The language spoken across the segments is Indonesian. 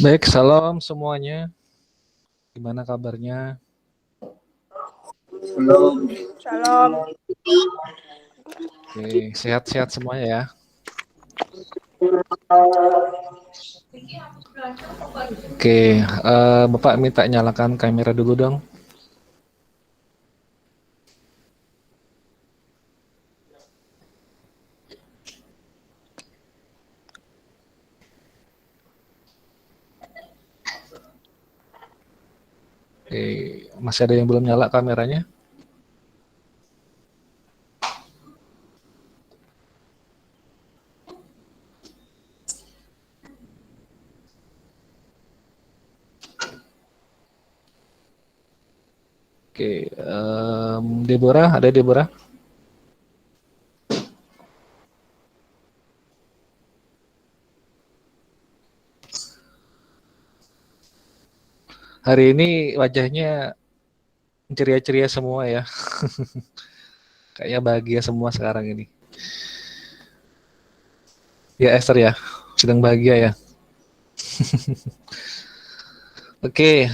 Baik, salam semuanya. Gimana kabarnya? Shalom. Oke, sehat-sehat semuanya ya. Oke, Bapak minta nyalakan kamera dulu dong. Oke, masih ada yang belum nyala kameranya? Oke, Deborah, ada Deborah? Hari ini wajahnya ceria-ceria semua ya. Kayaknya bahagia semua sekarang ini. Ya Esther ya, sedang bahagia ya. Oke,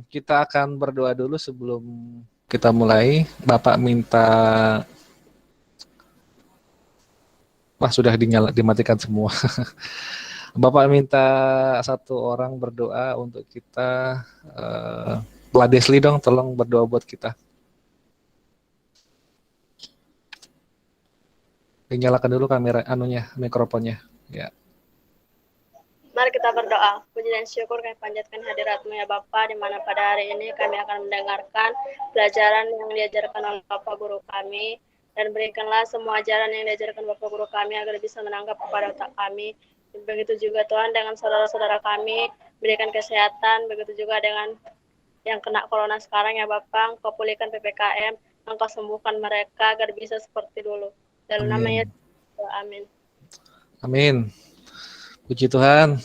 kita akan berdoa dulu sebelum kita mulai. Bapak minta, wah sudah dimatikan semua. Bapak minta satu orang berdoa untuk kita. Mbak Desli dong, tolong berdoa buat kita. Nyalakan dulu kamera anunya, mikrofonnya. Ya. Mari kita berdoa. Puji dan syukur kami panjatkan hadirat-Mu ya Bapa, di mana pada hari ini kami akan mendengarkan pelajaran yang diajarkan oleh Bapak Guru kami, dan berikanlah semua ajaran yang diajarkan Bapak Guru kami agar bisa menangkap kepada otak kami. Begitu juga Tuhan dengan saudara-saudara kami, berikan kesehatan, begitu juga dengan yang kena corona sekarang ya Bapak, Engkau pulihkan PPKM, Engkau sembuhkan mereka agar bisa seperti dulu. Dalam nama Amin. Yesus, amin. Amin. Puji Tuhan.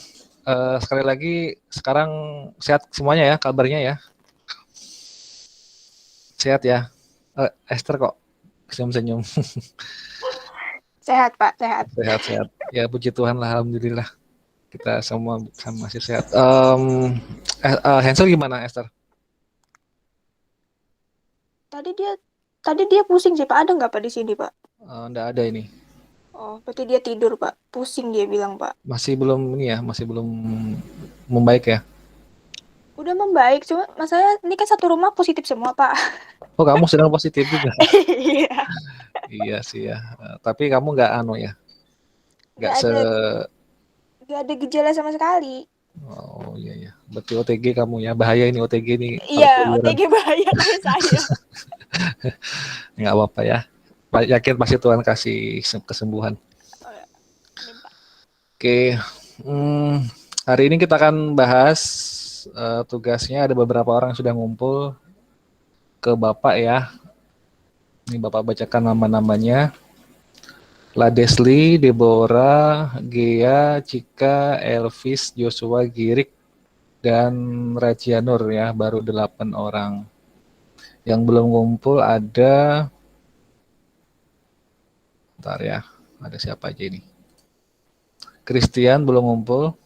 Sekali lagi, sekarang sehat semuanya ya, kabarnya ya. Sehat ya. Esther kok senyum-senyum. Sehat Pak, sehat. Sehat-sehat. Ya puji Tuhan lah, alhamdulillah. Kita semua masih sehat. Hansel gimana Esther? Tadi dia pusing sih Pak. Ada nggak Pak di sini Pak? Nggak ada ini. Oh, berarti dia tidur Pak. Pusing dia bilang Pak. Masih belum ini ya, masih belum membaik ya. Udah membaik, cuma masalahnya ini kan satu rumah positif semua Pak. Oh kamu sedang positif juga. Iya. Iya sih ya. Tapi kamu nggak anu ya, nggak Nggak se. ada, nggak ada gejala sama sekali. Oh iya ya. Berarti OTG kamu ya. Bahaya ini OTG ini kalau Iya, keluyuran. OTG bahaya kayak saya. Nggak apa-apa ya. Yakin pasti Tuhan kasih kesembuhan. Oh, ya. Amin Pak. Oke. Hmm, Hari ini kita akan bahas tugasnya. Ada beberapa orang yang sudah ngumpul ke Bapak ya. Ini Bapak bacakan nama-namanya. Ladesli, Deborah, Gea, Cika, Elvis, Joshua, Girik, dan Rajianur ya, baru 8 orang. Yang belum ngumpul ada, bentar ya, ada siapa aja ini? Christian belum ngumpul,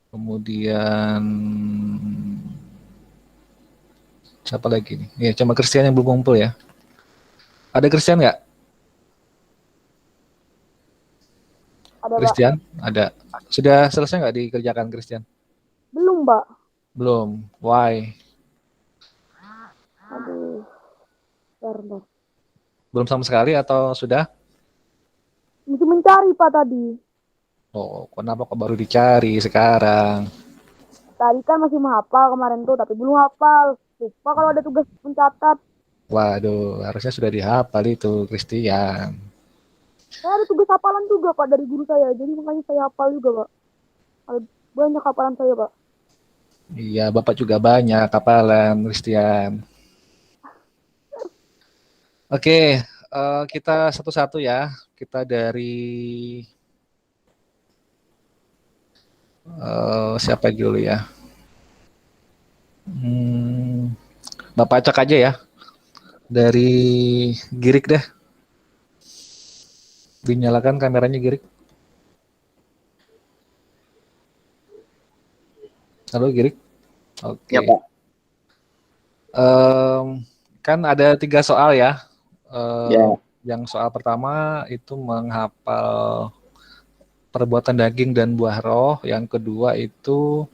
kemudian siapa lagi nih? Ya, cuma Christian yang belum ngumpul ya. Ada Christian nggak? Ada Pak. Christian? Ada. Sudah selesai nggak dikerjakan Christian? Belum Pak. Belum. Why? Aduh. Bentar. Belum sama sekali atau sudah? Masih mencari Pak tadi. Oh, kenapa kok baru dicari sekarang? Tadi kan masih menghafal kemarin tuh, tapi belum hafal. Lupa kalau ada tugas mencatat. Waduh, harusnya sudah dihafal itu Christian. Saya ada tugas hafalan juga Pak dari guru saya, jadi makanya saya hafal juga Pak. Ada banyak hafalan saya Pak. Iya, Bapak juga banyak hafalan Christian. Oke, kita satu-satu ya. Kita dari siapa dulu ya? Bapak acak aja ya. Dari Girik deh. Dinyalakan kameranya Girik. Halo Girik. Ya, Oke. Pak. Kan ada 3 soal ya. Eh, Ya. yang soal pertama itu menghafal perbuatan daging dan buah roh. Yang kedua itu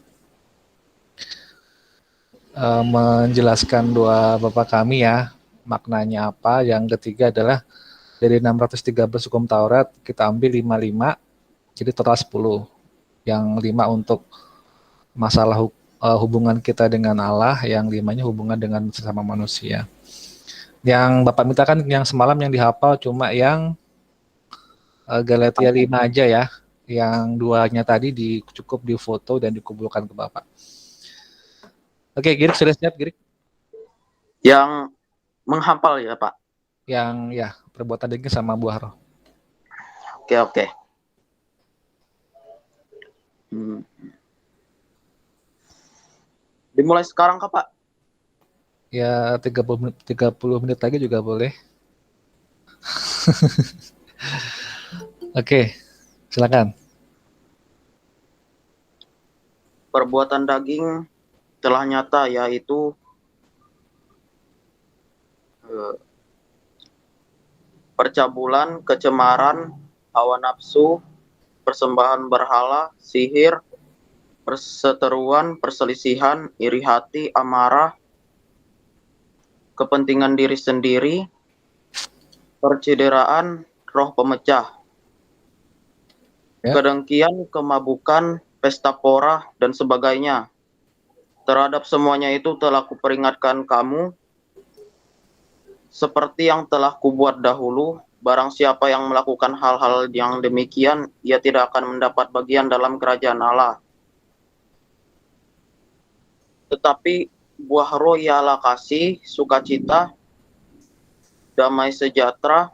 menjelaskan doa Bapa kami ya, maknanya apa. Yang ketiga adalah dari 613 hukum Taurat kita ambil 55, jadi total 10. Yang 5 untuk masalah hubungan kita dengan Allah, yang 5-nya hubungan dengan sesama manusia. Yang Bapak minta kan yang semalam yang dihafal cuma yang Galatia 5 aja ya. Yang 2-nya tadi cukup difoto dan dikumpulkan ke Bapak. Oke, Girik sudah siap, Girik? Yang menghafal ya, Pak. Yang ya, perbuatan daging sama buah roh. Oke, oke. Dimulai sekarang, Kak, Pak? Ya 30 menit lagi juga boleh. Oke, silakan. Perbuatan daging telah nyata, yaitu percabulan, kecemaran, hawa nafsu, persembahan berhala, sihir, perseteruan, perselisihan, iri hati, amarah, kepentingan diri sendiri, percideraan, roh pemecah, Ya. kedengkian, kemabukan, pesta pora, dan sebagainya. Terhadap semuanya itu telah kuperingatkan kamu, seperti yang telah kubuat dahulu. Barang siapa yang melakukan hal-hal yang demikian, ia tidak akan mendapat bagian dalam kerajaan Allah. Tetapi buah roh ialah kasih, sukacita, damai sejahtera,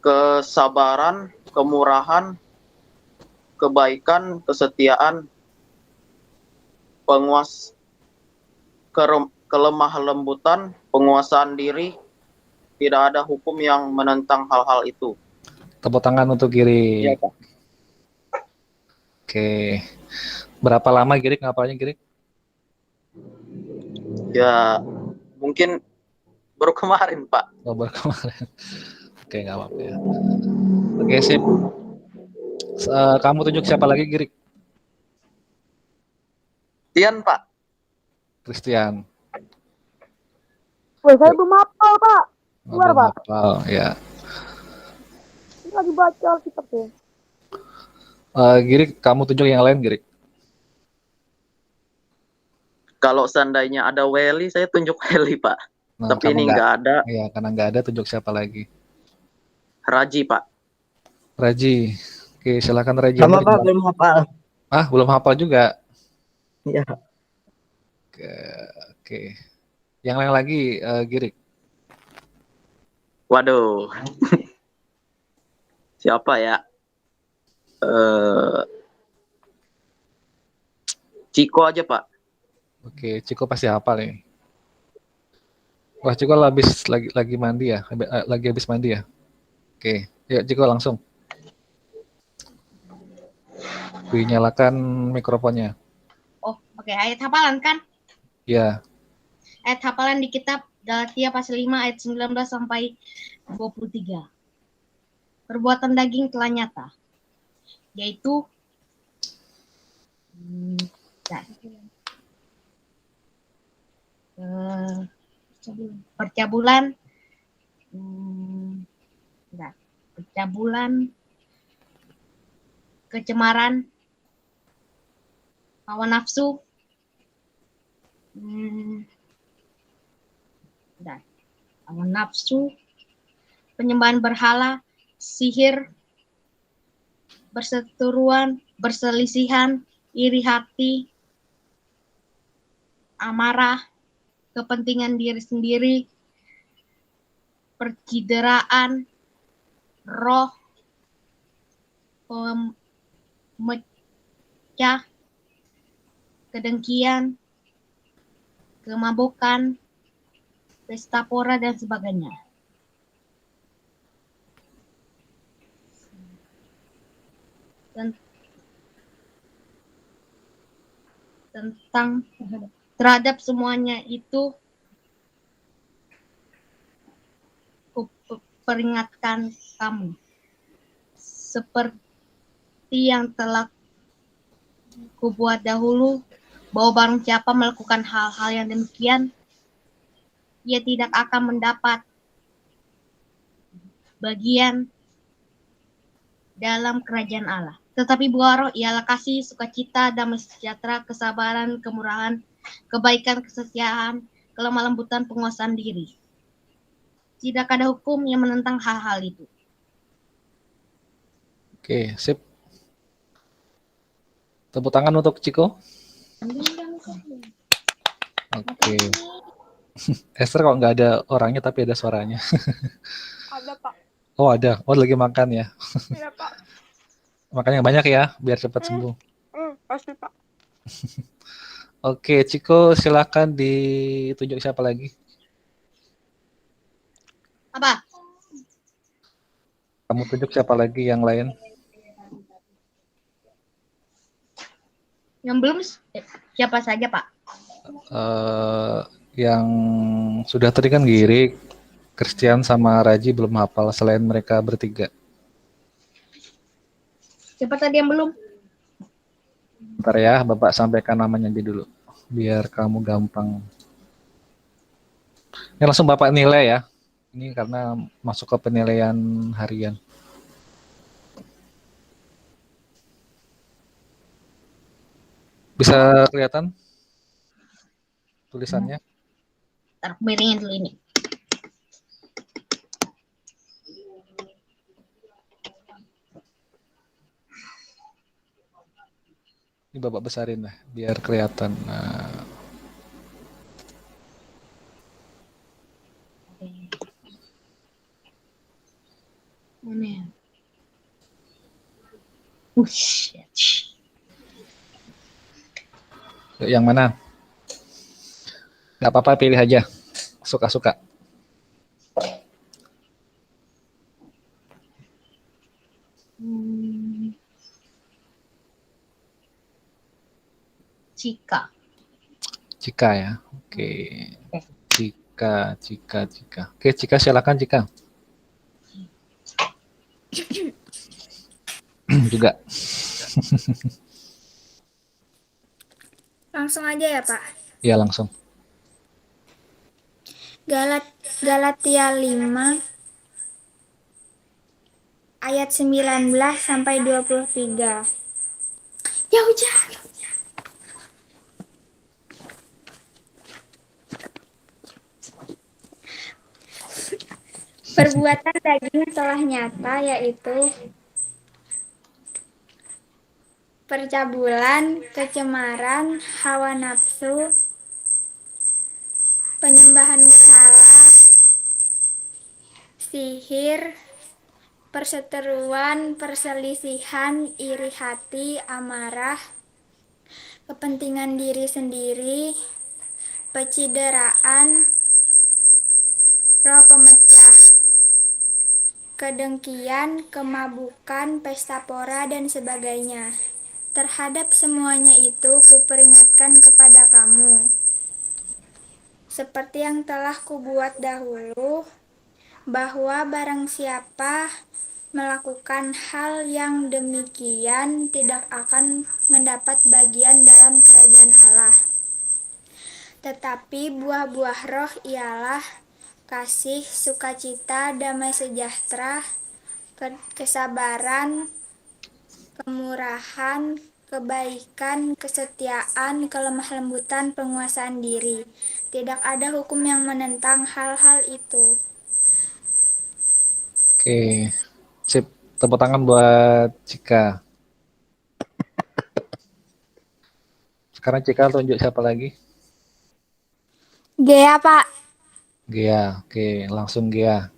kesabaran, kemurahan, kebaikan, kesetiaan, kelemah lembutan, penguasaan diri. Tidak ada hukum yang menentang hal-hal itu. Tepuk tangan untuk Girik. Ya, Pak. Oke. Berapa lama Girik ngapalnya Girik? Ya, mungkin baru kemarin, Pak. Oh, baru kemarin. Oke, nggak apa-apa ya. Oke, sip. Kamu tunjuk siapa lagi Girik? Tian, Pak. Christian. Woi, saya belum hafal, Pak. Keluar, Belum Pak. hafal, ya. Ini lagi baca Alkitab ya. Girik, kamu tunjuk yang lain Girik. Kalau seandainya ada Welly, saya tunjuk Welly, Pak. Nah, Tapi ini nggak ada. Ya, karena nggak ada, tunjuk siapa lagi? Raji, Pak. Raji. Oke, silakan Raji. Sama Pak, belum hafal. Belum hafal juga. Iya. Oke. Yang lain lagi, Girik. Waduh. Siapa ya? Ciko aja, Pak. Oke, Ciko pasti hafal ini. Wah, Ciko lagi mandi ya? Lagi habis mandi ya? Oke, ya Ciko langsung. Dinyalakan mikrofonnya. Oh, oke. Ayat hafalan kan? Ya. Ayat hafalan di kitab Galatia pasal 5 ayat 19 sampai 23. Perbuatan daging telah nyata, yaitu percabulan, kecemaran, hawa nafsu, penyembahan berhala, sihir, perseteruan, perselisihan, iri hati, amarah, kepentingan diri sendiri, percideraan, roh pemecah, kedengkian, kemabukan, pesta pora, dan sebagainya. ten- tentang terhadap semuanya itu kuperingatkan kamu. Seperti yang telah kubuat dahulu, bahwa barang siapa melakukan hal-hal yang demikian, ia tidak akan mendapat bagian dalam kerajaan Allah. Tetapi buah roh ialah kasih, sukacita, damai sejahtera, kesabaran, kemurahan, kebaikan, kesetiaan, kelemah lembutan, penguasaan diri. Tidak ada hukum yang menentang hal-hal itu. Oke, sip. Tepuk tangan untuk Ciko. Oke. Esther kok nggak ada orangnya tapi ada suaranya. Ada Pak. Oh ada. Oh lagi makan ya. Iya Pak. Makannya banyak ya biar cepat sembuh. Pasti Pak. Oke, Ciko silakan ditunjuk siapa lagi? Apa? Kamu tunjuk siapa lagi yang lain? Yang belum siapa saja, Pak? Yang sudah tadi kan Girik, Christian sama Raji belum hafal selain mereka bertiga. Siapa tadi yang belum? Bentar ya, Bapak sampaikan namanya aja dulu biar kamu gampang. Ini langsung Bapak nilai ya. Ini karena masuk ke penilaian harian. Bisa kelihatan tulisannya? Taruh miringin dulu ini. Ini Bapak besarin lah biar kelihatan. Nah, Mana ya? Shit. yang mana? Gak apa-apa, pilih aja. Suka-suka. Cika. Cika ya. Oke. Cika. Oke, Cika silakan Cika. Juga. Langsung aja ya, Pak. Ya langsung. Galatia 5 ayat 19 sampai 23. Ya hujan. Perbuatan daging telah nyata, yaitu percabulan, kecemaran, hawa nafsu, penyembahan berhala, sihir, perseteruan, perselisihan, iri hati, amarah, kepentingan diri sendiri, pecideraan, roh pemecah, kedengkian, kemabukan, pesta pora, dan sebagainya. Terhadap semuanya itu kuperingatkan kepada kamu, seperti yang telah kubuat dahulu, bahwa barang siapa melakukan hal yang demikian tidak akan mendapat bagian dalam kerajaan Allah. Tetapi buah-buah roh ialah kasih, sukacita, damai sejahtera, kesabaran, kemurahan, kebaikan, kesetiaan, kelemah lembutan, penguasaan diri. Tidak ada hukum yang menentang hal-hal itu. Oke. Sip. Tepuk tangan buat Cika. Sekarang Cika tunjuk siapa lagi? Gea, Pak. Gia. Oke, langsung Gia.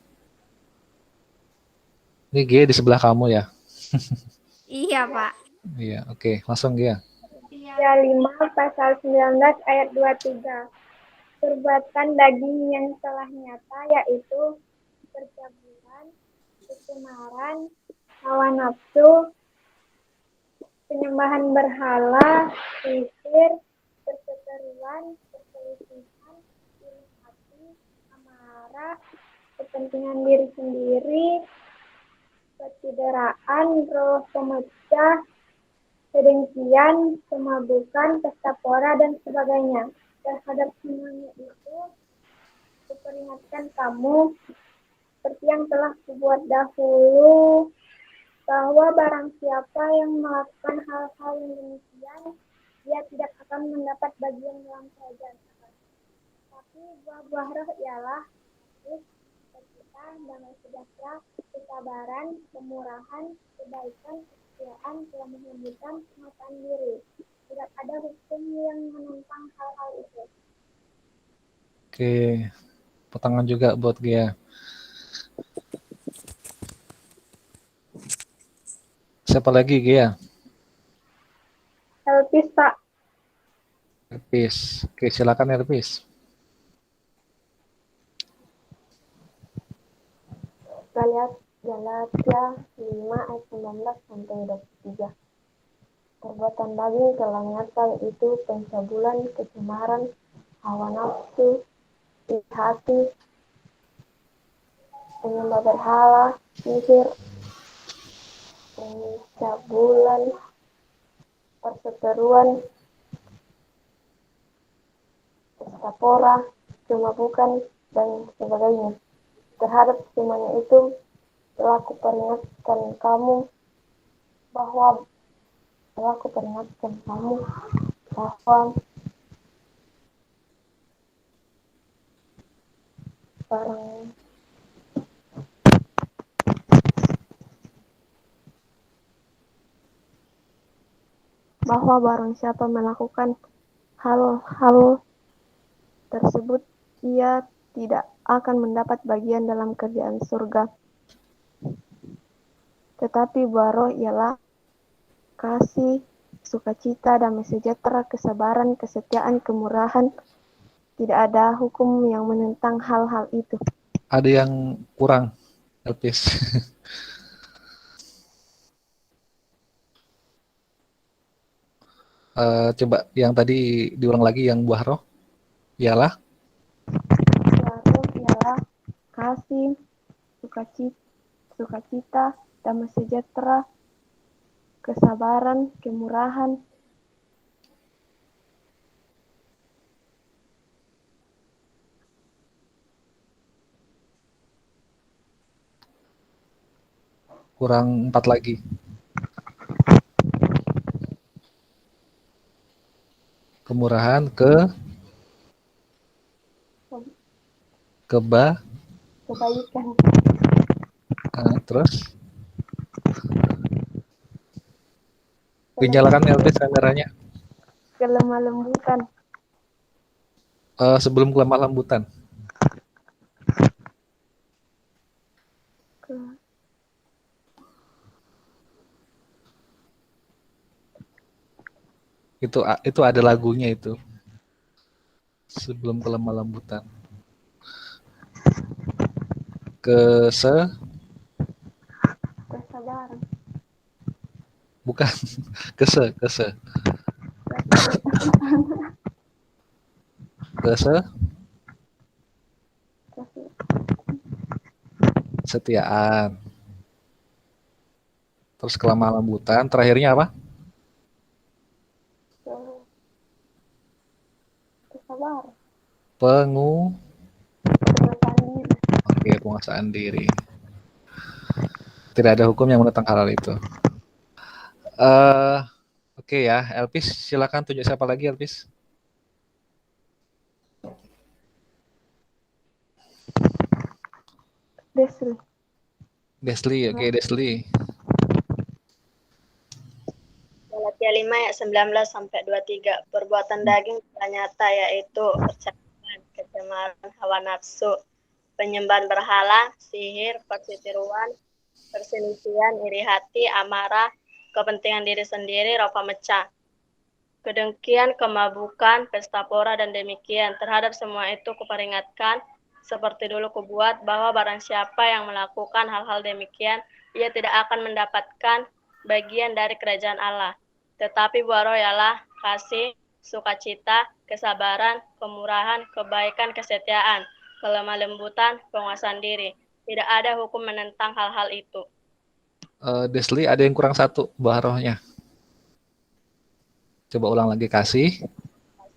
Ini Gia di sebelah kamu ya? Iya, Pak. Iya, oke. Langsung Gia. Ya 5 pasal 19 ayat 23. Perbuatan daging yang telah nyata yaitu percabulan, kecemaran, hawa nafsu, penyembahan berhala, sihir, perseteruan, perselisihan, iri hati, amarah, kepentingan diri sendiri, kecideraan, roh pemecah, kedengkian, kemabukan, pesta pora, dan sebagainya. Terhadap semuanya itu, kuperingatkan kamu, seperti yang telah kubuat dahulu, bahwa barang siapa yang melakukan hal-hal yang demikian, dia tidak akan mendapat bagian dalam kerajaan Allah. Tapi buah-buah roh ialah kasih, sukacita, damai sejahtera, kesabaran, kemurahan, kebaikan, kesetiaan, kelemah lembutan, penguasaan diri. Tidak ada hukum yang menentang hal-hal itu. Oke, potongan juga buat Gia. Siapa lagi Gia? Elpis, Pak. Elpis. Oke, silakan Elpis. Galatia 5 ayat 19 sampai 23. Perbuatan daging telah nyata, yaitu pencabulan, kecemaran, hawa nafsu, iri hati, penyembah berhala, sihir, pencabulan, perseteruan, pesta pora, kemabukan, dan sebagainya. Terhadap semuanya itu telah kuperingatkan kamu bahwa barang siapa melakukan hal-hal tersebut, ia tidak akan mendapat bagian dalam kerajaan surga. Tetapi buah roh ialah kasih, sukacita, damai sejahtera, kesabaran, kesetiaan, kemurahan. Tidak ada hukum yang menentang hal-hal itu. Ada yang kurang, Elpis. Coba yang tadi diulang lagi, yang buah roh ialah Buah roh ialah kasih, sukacita, damai sejahtera, kesabaran, kemurahan, kurang 4 lagi. Kemurahan, kebaikan. Terus dinyalakan Elpis kameranya. kelemah lembutan. Sebelum kelemah lembutan. Itu ada lagunya itu. Sebelum kelemah lembutan. Kesabaran. Bukan. Kese. Kesetiaan. Terus kelemah lembutan. Terakhirnya apa? Kesabaran. Penguasaan diri. Tidak ada hukum yang menentang hal itu. Oke ya, Elpis, silakan tunjuk siapa lagi, Elpis? Desli, oke, Desli. Galatia 5 ayat 19 sampai 23. Perbuatan daging telah nyata, yaitu percakapan, kecemaran, hawa nafsu, penyembahan berhala, sihir, perseteruan, perselisihan, iri hati, amarah, kepentingan diri sendiri, roh pemecah, kedengkian, kemabukan, pesta pora, dan demikian. Terhadap semua itu kuperingatkan, seperti dulu kubuat, bahwa barang siapa yang melakukan hal-hal demikian, ia tidak akan mendapatkan bagian dari kerajaan Allah. Tetapi buah roh ialah kasih, sukacita, kesabaran, kemurahan, kebaikan, kesetiaan, kelemah lembutan, penguasaan diri. Tidak ada hukum menentang hal-hal itu. Desli, ada yang kurang satu buah rohnya. Coba ulang lagi, kasih.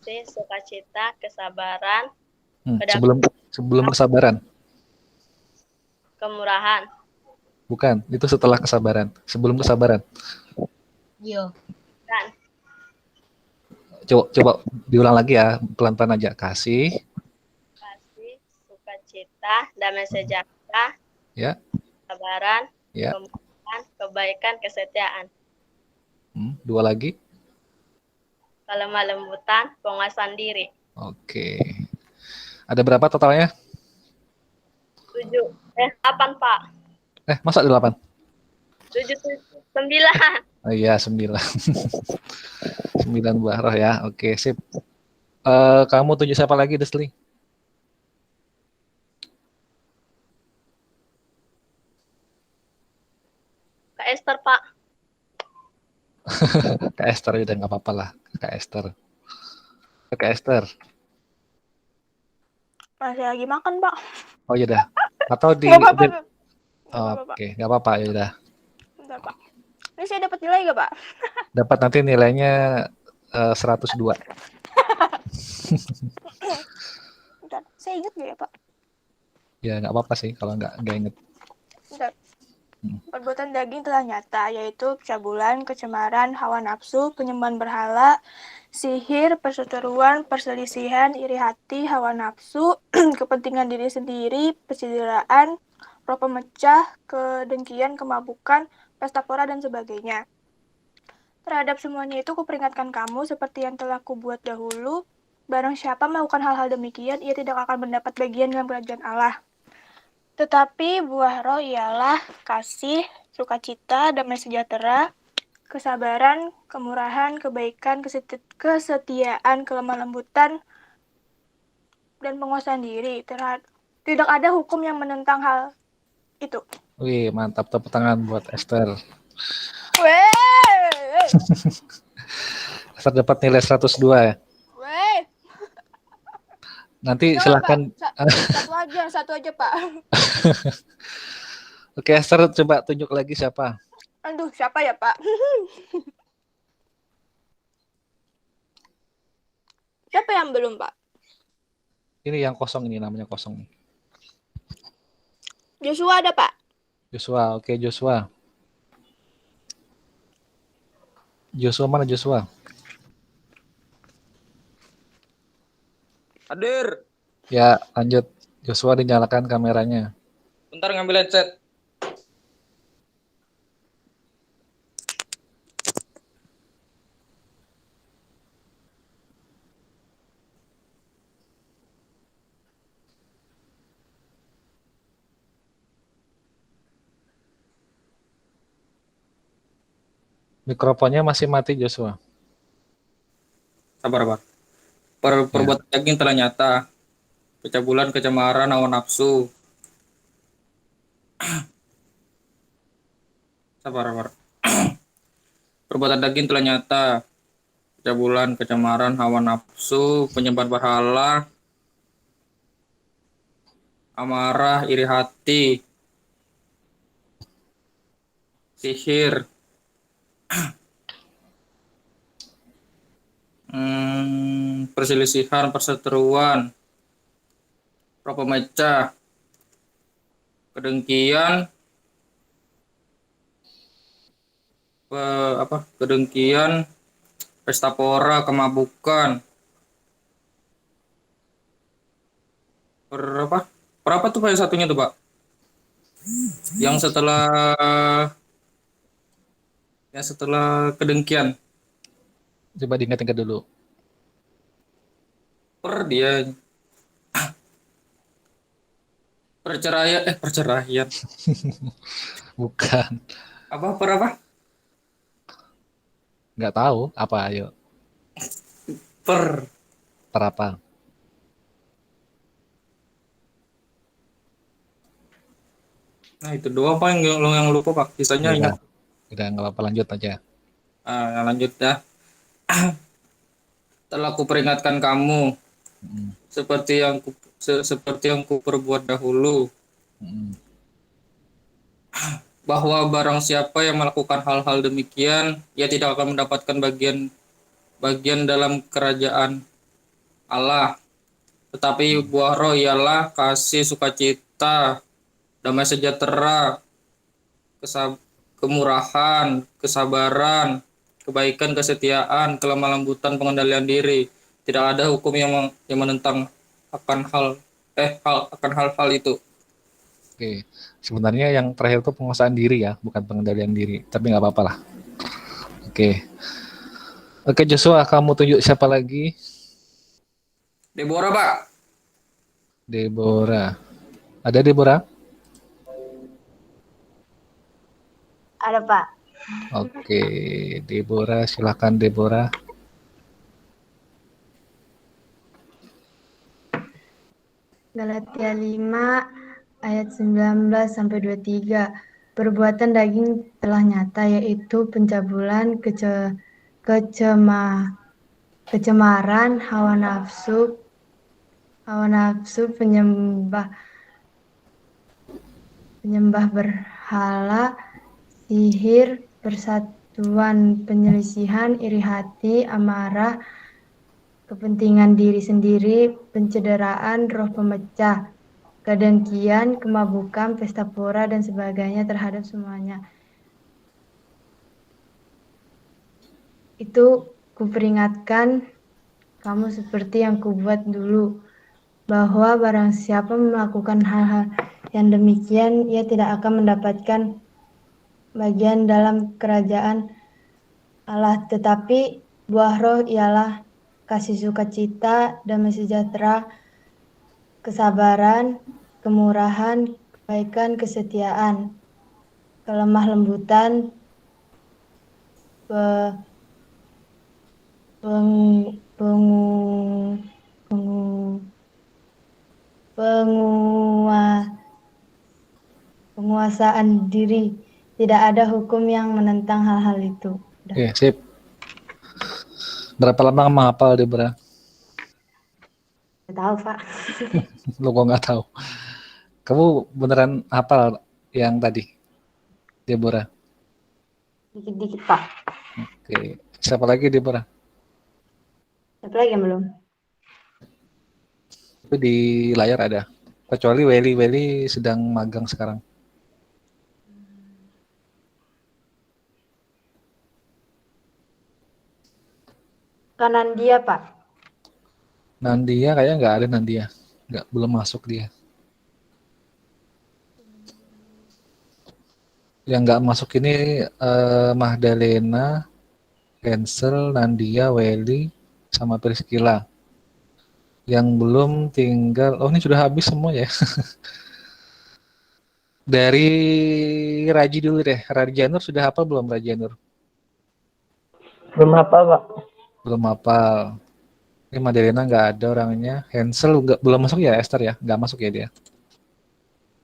Kasih, sukacita, kesabaran, Sebelum kesabaran. kemurahan. Bukan, itu setelah kesabaran. Sebelum kesabaran. Yo. Dan Coba diulang lagi ya, pelan-pelan aja. Kasih, sukacita, damai sejahtera, ya, kesabaran, ya. kemurahan, kebaikan, kesetiaan, Dua lagi. kelemah lembutan, penguasaan diri. Oke. Ada berapa totalnya? 8, Pak. Masa 8? 7, 9. Oh iya, 9. 9 buah roh ya. Oke, sip. Kamu tuju siapa lagi, Desli? Kak Esther, Pak. Kak Esther, udah nggak apa-apa lah. Kak Esther. Kak Esther. Masih lagi makan, Pak. Oh iya dah. Atau di... Nggak apa-apa, Pak. Nggak apa-apa, Pak. Oke, nggak apa-apa, ya udah. Bentar, Pak. Ini saya dapat nilai nggak, Pak? Dapat nanti nilainya 102. Bentar, saya ingat nggak ya, Pak? Ya nggak apa-apa sih kalau nggak inget. Bentar. Perbuatan daging telah nyata, yaitu pencabulan, kecemaran, hawa nafsu, penyembahan berhala, sihir, perseteruan, perselisihan, iri hati, hawa nafsu, kepentingan diri sendiri, pencitraan, roh pemecah, kedengkian, kemabukan, pesta pora, dan sebagainya. Terhadap semuanya itu kuperingatkan kamu seperti yang telah kubuat dahulu. Barang siapa melakukan hal-hal demikian, ia tidak akan mendapat bagian dalam kerajaan Allah. Tetapi buah roh ialah kasih, sukacita, damai sejahtera, kesabaran, kemurahan, kebaikan, kesetiaan, kelemah lembutan, dan penguasaan diri. Tidak ada hukum yang menentang hal itu. Wih, mantap. Tepuk tangan buat Esther. Weh! Esther dapat nilai 102 ya. Weh! Nanti Jangan, silahkan. Pak. Satu aja, Pak. Oke, Esther coba tunjuk lagi siapa. Aduh, siapa ya, Pak? Siapa yang belum, Pak? Ini yang kosong, ini namanya kosong. Joshua ada, Pak? Joshua, oke Joshua. Joshua mana Joshua? Hadir. Ya, lanjut. Joshua dinyalakan kameranya. Bentar ngambil headset. Mikrofonnya masih mati Joshua. Sabar. Perbuatan daging telah nyata. Pencabulan, kecemaran, hawa nafsu. Sabar. Perbuatan daging telah nyata. Pencabulan, kecemaran, hawa nafsu, penyembahan berhala, amarah, iri hati, sihir, perselisihan, perseteruan, roh pemecah, kedengkian, kedengkian, pesta pora, kemabukan. Berapa tuh Pak satunya tuh Pak? Yang setelah kedengkian. Coba diingat-ingat dulu. Perceraian. Bukan. Apa? Nggak tahu apa, ayo. Per apa? Nah itu doang Pak yang lupa Pak. Sisanya ingat. Udah nggak apa-apa, lanjut aja. Lanjut ya. Telah kuperingatkan kamu seperti yang kuperbuat dahulu, bahwa barang siapa yang melakukan hal-hal demikian, ia tidak akan mendapatkan bagian dalam kerajaan Allah. Tetapi buah roh ialah kasih, sukacita, damai sejahtera, kemurahan, kesabaran, kebaikan, kesetiaan, kelemah lembutan, pengendalian diri. Tidak ada hukum yang menentang akan hal-hal itu. Oke, sebenarnya yang terakhir itu penguasaan diri ya, bukan pengendalian diri. Tapi nggak apa-apa lah. Oke, Joshua, kamu tunjuk siapa lagi? Deborah, Pak. Deborah. Ada Deborah? Ada, Pak. Oke, Deborah, silakan Deborah. Galatia 5 ayat 19 sampai 23. Perbuatan daging telah nyata, yaitu pencabulan, kecemaran, hawa nafsu, penyembah berhala, sihir, persatuan, penyelisihan, iri hati, amarah, kepentingan diri sendiri, pencederaan, roh pemecah, kedengkian, kemabukan, pesta pora, dan sebagainya terhadap semuanya. Itu kuperingatkan kamu seperti yang kubuat dulu, bahwa barang siapa melakukan hal-hal yang demikian, ia tidak akan mendapatkan bagian dalam kerajaan Allah. Tetapi buah roh ialah kasih, sukacita, damai sejahtera, kesabaran, kemurahan, kebaikan, kesetiaan, kelemah lembutan, penguasaan diri. Tidak ada hukum yang menentang hal-hal itu. Oke, sip. Berapa lama menghafal Deborah? Tidak tahu, Pak. Lu kok nggak tahu? Kamu beneran hafal yang tadi, Deborah? Dikit-dikit, Pak. Oke, siapa lagi Deborah? Siapa lagi yang belum? Tapi di layar ada. Kecuali Welly sedang magang sekarang. Kanan dia, Pak. Nandia kayaknya nggak ada Nandia. Belum masuk dia. Yang nggak masuk ini Magdalena, Hansel, Nandia, Welly, sama Priscilla. Yang belum tinggal, oh ini sudah habis semua ya. Dari Raji dulu deh. Rajanur sudah hafal belum Rajanur? Belum hafal, Pak. Belum hafal. Ini Madalena nggak ada orangnya. Hansel belum masuk ya, Esther ya? Nggak masuk ya dia.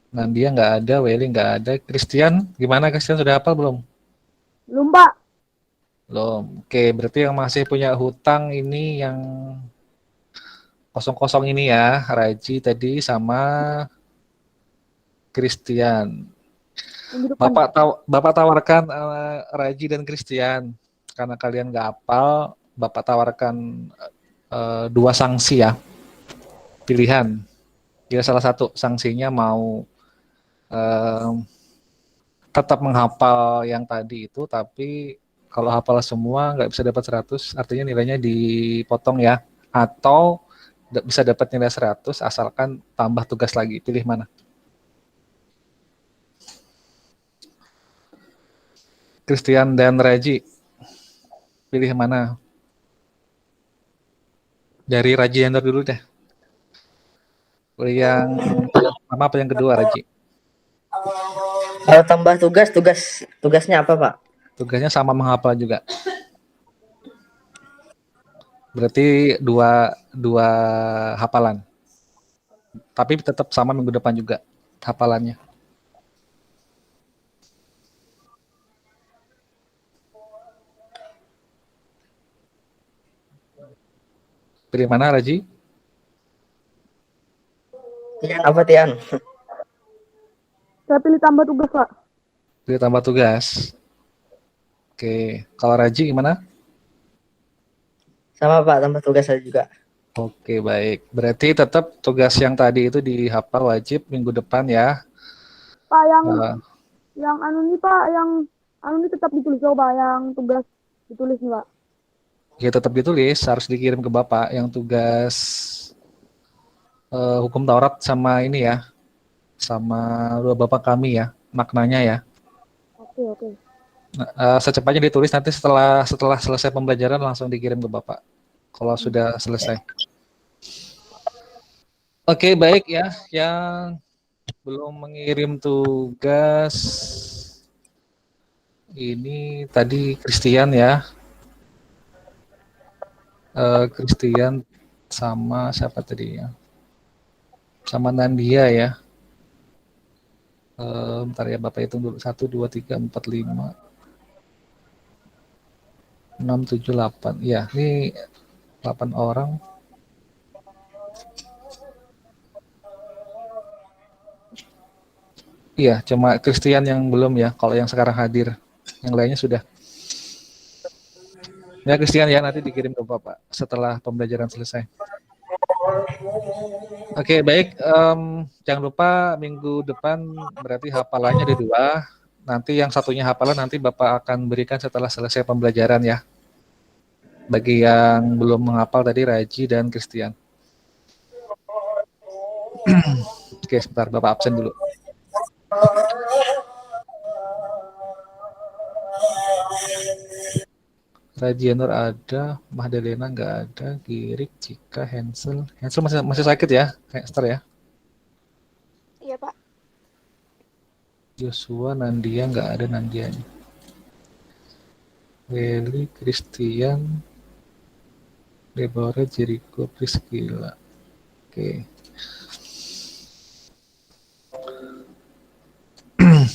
Nandia nggak ada, Welly nggak ada. Christian, gimana Christian sudah hafal belum? Belum, Pak. Belum. Oke, berarti yang masih punya hutang ini yang kosong-kosong ini ya. Raji tadi sama Christian. Bapak tawarkan Raji dan Christian. Karena kalian nggak hafal, Bapak tawarkan 2 sanksi ya. Pilihan. Jadi salah satu sanksinya mau tetap menghafal yang tadi itu, tapi kalau hafal semua nggak bisa dapat 100, artinya nilainya dipotong ya. Atau bisa dapat nilai 100 asalkan tambah tugas lagi. Pilih mana? Christian dan Raji. Pilih mana? Dari Raji yang dulu deh. Yang pertama apa yang kedua, Raji? Kalau tambah tugasnya apa, Pak? Tugasnya sama menghafal juga. Berarti dua hafalan. Tapi tetap sama minggu depan juga hafalannya. Pilih mana, Raji? Tian apa Tian? Saya pilih tambah tugas, Pak. Pilih tambah tugas. Oke, kalau Raji gimana? Sama Pak, tambah tugas saya juga. Oke, baik. Berarti tetap tugas yang tadi itu dihafal wajib minggu depan ya. Pak, Eh, yang anu nih, Pak, yang anu nih tetap ditulis, Pak, yang tugas ditulis nih, Pak. Ya tetap ditulis, harus dikirim ke Bapak yang tugas hukum Taurat sama ini ya, sama dua Bapak kami ya, maknanya ya. Oke. Nah, secepatnya ditulis, nanti setelah selesai pembelajaran langsung dikirim ke Bapak kalau sudah selesai. Oke, baik ya. Yang belum mengirim tugas ini tadi Christian ya. Christian sama siapa tadi ya? Sama Nandia ya. Bentar ya, Bapak hitung dulu. 1, 2, 3, 4, 5, 6, 7, 8. Ya, ini 8 orang. Iya, cuma Christian yang belum ya. Kalau yang sekarang hadir, yang lainnya sudah. Ya, Christian ya, nanti dikirim ke Bapak setelah pembelajaran selesai. Oke, baik. Jangan lupa minggu depan berarti hafalannya ada 2. Nanti yang satunya hafalan nanti Bapak akan berikan setelah selesai pembelajaran ya. Bagi yang belum menghafal tadi Raji dan Christian. Oke, sebentar Bapak absen dulu. Rajianur ada, Mahdalena nggak ada, Girik, Cika, Hansel masih sakit ya, Esther ya. Iya, Pak. Joshua, Nandia nggak ada Nandianya. Welly, Christian, Deborah, Jericho, Priscilla. Oke.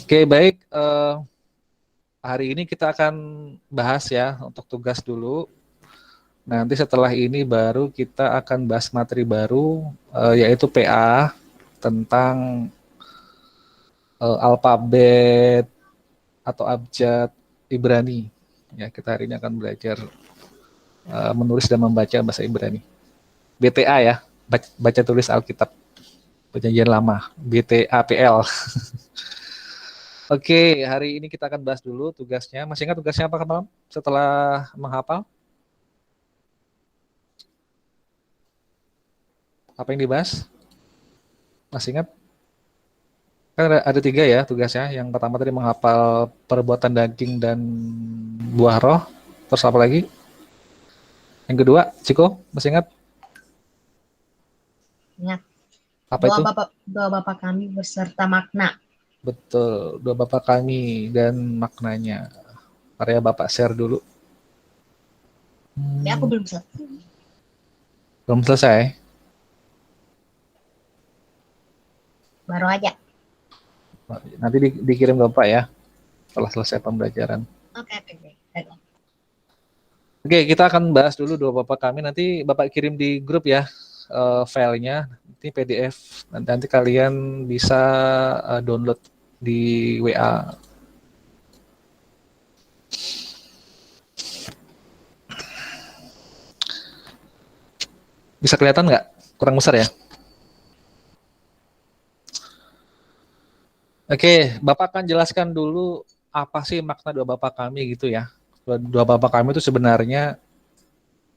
Oke, baik. Hari ini kita akan bahas ya untuk tugas dulu. Nanti setelah ini baru kita akan bahas materi baru, yaitu PA tentang alfabet atau abjad Ibrani. Ya, kita hari ini akan belajar menulis dan membaca bahasa Ibrani. BTA ya, baca tulis Alkitab. Perjanjian lama, BTAPL. Oke, hari ini kita akan bahas dulu tugasnya. Masih ingat tugasnya apa malam setelah menghafal? Apa yang dibahas? Masih ingat? Kan ada 3 ya tugasnya. Yang pertama tadi menghafal perbuatan daging dan buah roh. Terus apa lagi? Yang kedua, Ciko, masih ingat? Ingat. Apa itu? Doa Bapa kami beserta makna. Betul, doa Bapa kami dan maknanya. Area Bapak share dulu. Ya, aku belum selesai. Belum selesai? Baru aja. Nanti dikirim ke Bapak ya, setelah selesai pembelajaran. Oke. Oke, kita akan bahas dulu doa Bapak kami. Nanti Bapak kirim di grup ya filenya, ini PDF. Nanti kalian bisa download di WA. Bisa kelihatan nggak? Kurang besar ya? Oke, Bapak akan jelaskan dulu apa sih makna doa Bapa kami gitu ya. Doa Bapa kami itu sebenarnya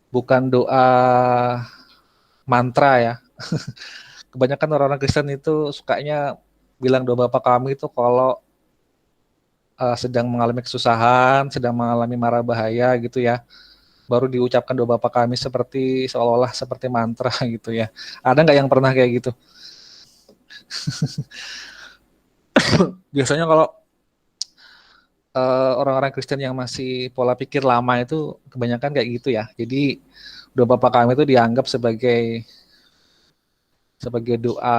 bukan doa mantra ya. Kebanyakan orang-orang Kristen itu sukanya bilang doa Bapa kami itu kalau sedang mengalami kesusahan, sedang mengalami mara bahaya gitu ya. Baru diucapkan doa Bapa kami seperti seolah-olah seperti mantra gitu ya. Ada nggak yang pernah kayak gitu? Biasanya kalau orang-orang Kristen yang masih pola pikir lama itu kebanyakan kayak gitu ya. Jadi doa Bapa kami itu dianggap sebagai doa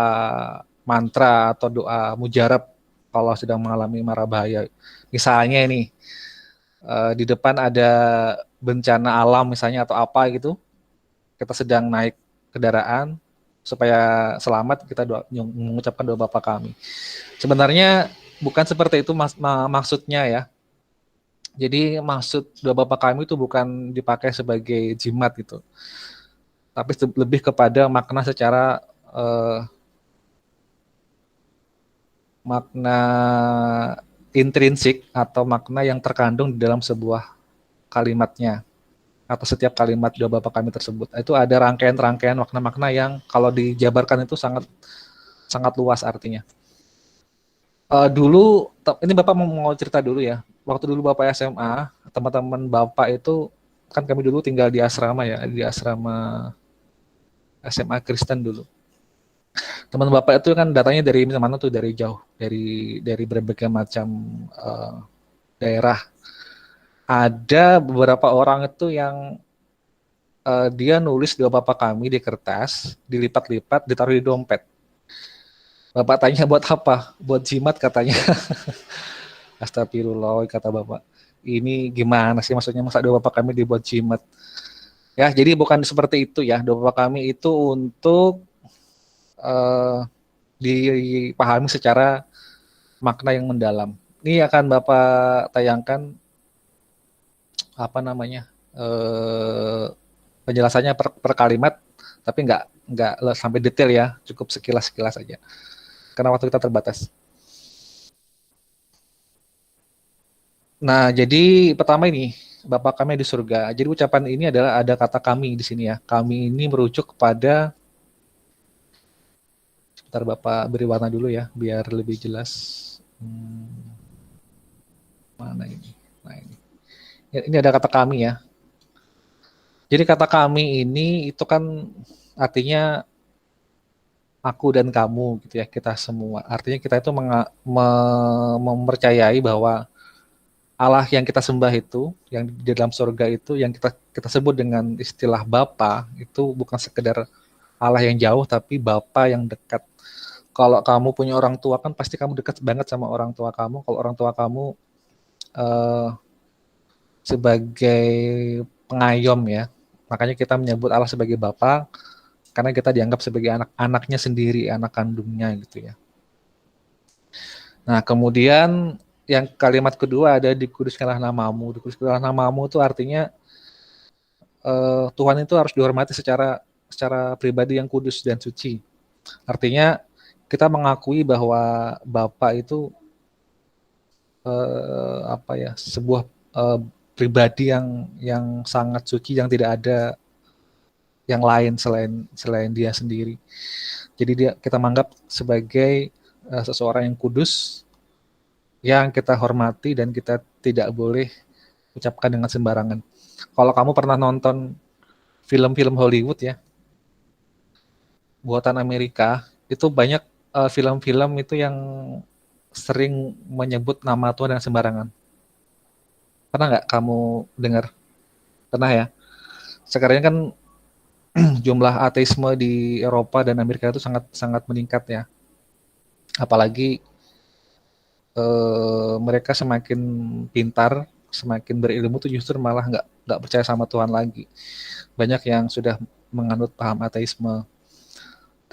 mantra atau doa mujarab kalau sedang mengalami mara bahaya. Misalnya ini di depan ada bencana alam misalnya atau apa gitu. kita sedang naik kendaraan supaya selamat, kita mengucapkan doa Bapa kami. Sebenarnya bukan seperti itu maksudnya ya. Jadi maksud doa Bapa kami itu bukan dipakai sebagai jimat gitu, tapi lebih kepada makna secara makna intrinsik atau makna yang terkandung di dalam sebuah kalimatnya atau setiap kalimat doa Bapa kami tersebut. Itu ada rangkaian-rangkaian makna-makna yang kalau dijabarkan itu sangat sangat luas artinya. Dulu ini Bapak mau cerita dulu ya. Waktu dulu Bapak SMA, teman-teman Bapak itu kan kami dulu tinggal di asrama ya, di asrama SMA Kristen dulu. Teman Bapak itu kan datangnya dari mana tuh, dari jauh, dari berbagai macam daerah. Ada beberapa orang itu yang dia nulis doa Bapa kami di kertas, dilipat-lipat, ditaruh di dompet. Bapak tanya buat apa? Buat jimat katanya. Astagfirullah, kata Bapak. Ini gimana sih maksudnya, masa doa Bapak kami dibuat jimat? Ya, jadi bukan seperti itu ya. Doa Bapak kami itu untuk dipahami secara makna yang mendalam. Ini akan Bapak tayangkan apa namanya penjelasannya per kalimat, tapi nggak sampai detail ya, cukup sekilas-sekilas aja. Karena waktu kita terbatas. Nah, jadi pertama ini, Bapa kami di surga. Jadi ucapan ini adalah ada kata kami di sini ya. Kami ini merujuk kepada, sebentar Bapak beri warna dulu ya, biar lebih jelas. Mana ini? Nah ini. Ini ada kata kami ya. Jadi kata kami ini itu kan artinya aku dan kamu gitu ya, kita semua. Artinya kita itu mempercayai bahwa Allah yang kita sembah itu, yang di dalam surga itu, yang kita sebut dengan istilah Bapa, itu bukan sekedar Allah yang jauh, tapi Bapa yang dekat. Kalau kamu punya orang tua kan pasti kamu dekat banget sama orang tua kamu. Kalau orang tua kamu sebagai pengayom ya, makanya kita menyebut Allah sebagai Bapa, karena kita dianggap sebagai anak-anaknya sendiri, anak kandungnya gitu ya. Nah, kemudian yang kalimat kedua ada dikuduskanlah namamu. Dikuduskanlah namamu itu artinya Tuhan itu harus dihormati secara pribadi yang kudus dan suci. Artinya kita mengakui bahwa Bapa itu sebuah pribadi yang sangat suci, yang tidak ada yang lain selain dia sendiri. Jadi kita menganggap sebagai seseorang yang kudus, yang kita hormati dan kita tidak boleh ucapkan dengan sembarangan. Kalau kamu pernah nonton film-film Hollywood ya, buatan Amerika, itu banyak film-film itu yang sering menyebut nama Tuhan dengan sembarangan. Pernah nggak kamu dengar? Pernah ya? Sekarang kan jumlah ateisme di Eropa dan Amerika itu sangat meningkat ya. Apalagi mereka semakin pintar, semakin berilmu tuh justru malah nggak percaya sama Tuhan lagi. Banyak yang sudah menganut paham ateisme.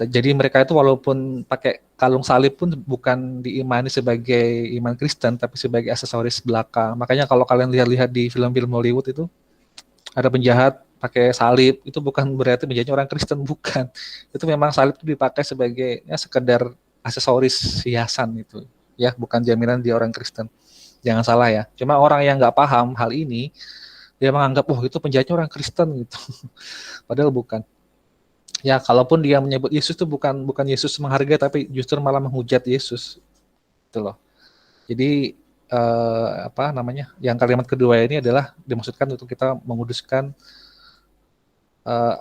Jadi mereka itu walaupun pakai kalung salib pun bukan diimani sebagai iman Kristen, tapi sebagai aksesoris belaka. Makanya kalau kalian lihat-lihat di film-film Hollywood itu ada penjahat pakai salib, itu bukan berarti menjadi orang Kristen, bukan. Itu memang salib itu dipakai sebagai ya sekedar aksesoris hiasan itu, ya bukan jaminan dia orang Kristen. Jangan salah ya. Cuma orang yang nggak paham hal ini, dia menganggap itu penjahatnya orang Kristen gitu. Padahal bukan. Ya, kalaupun dia menyebut Yesus itu bukan Yesus menghargai, tapi justru malah menghujat Yesus. Itu loh. Jadi yang kalimat kedua ini adalah dimaksudkan untuk kita menguduskan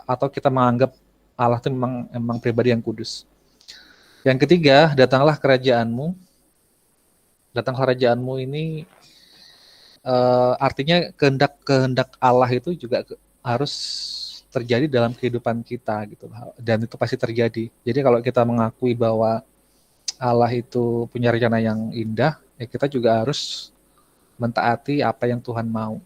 atau kita menganggap Allah itu memang pribadi yang kudus. Yang ketiga, datanglah kerajaanmu. Datanglah kerajaanmu ini artinya kehendak Allah itu juga harus terjadi dalam kehidupan kita gitu, dan itu pasti terjadi. Jadi kalau kita mengakui bahwa Allah itu punya rencana yang indah, ya kita juga harus mentaati apa yang Tuhan mau.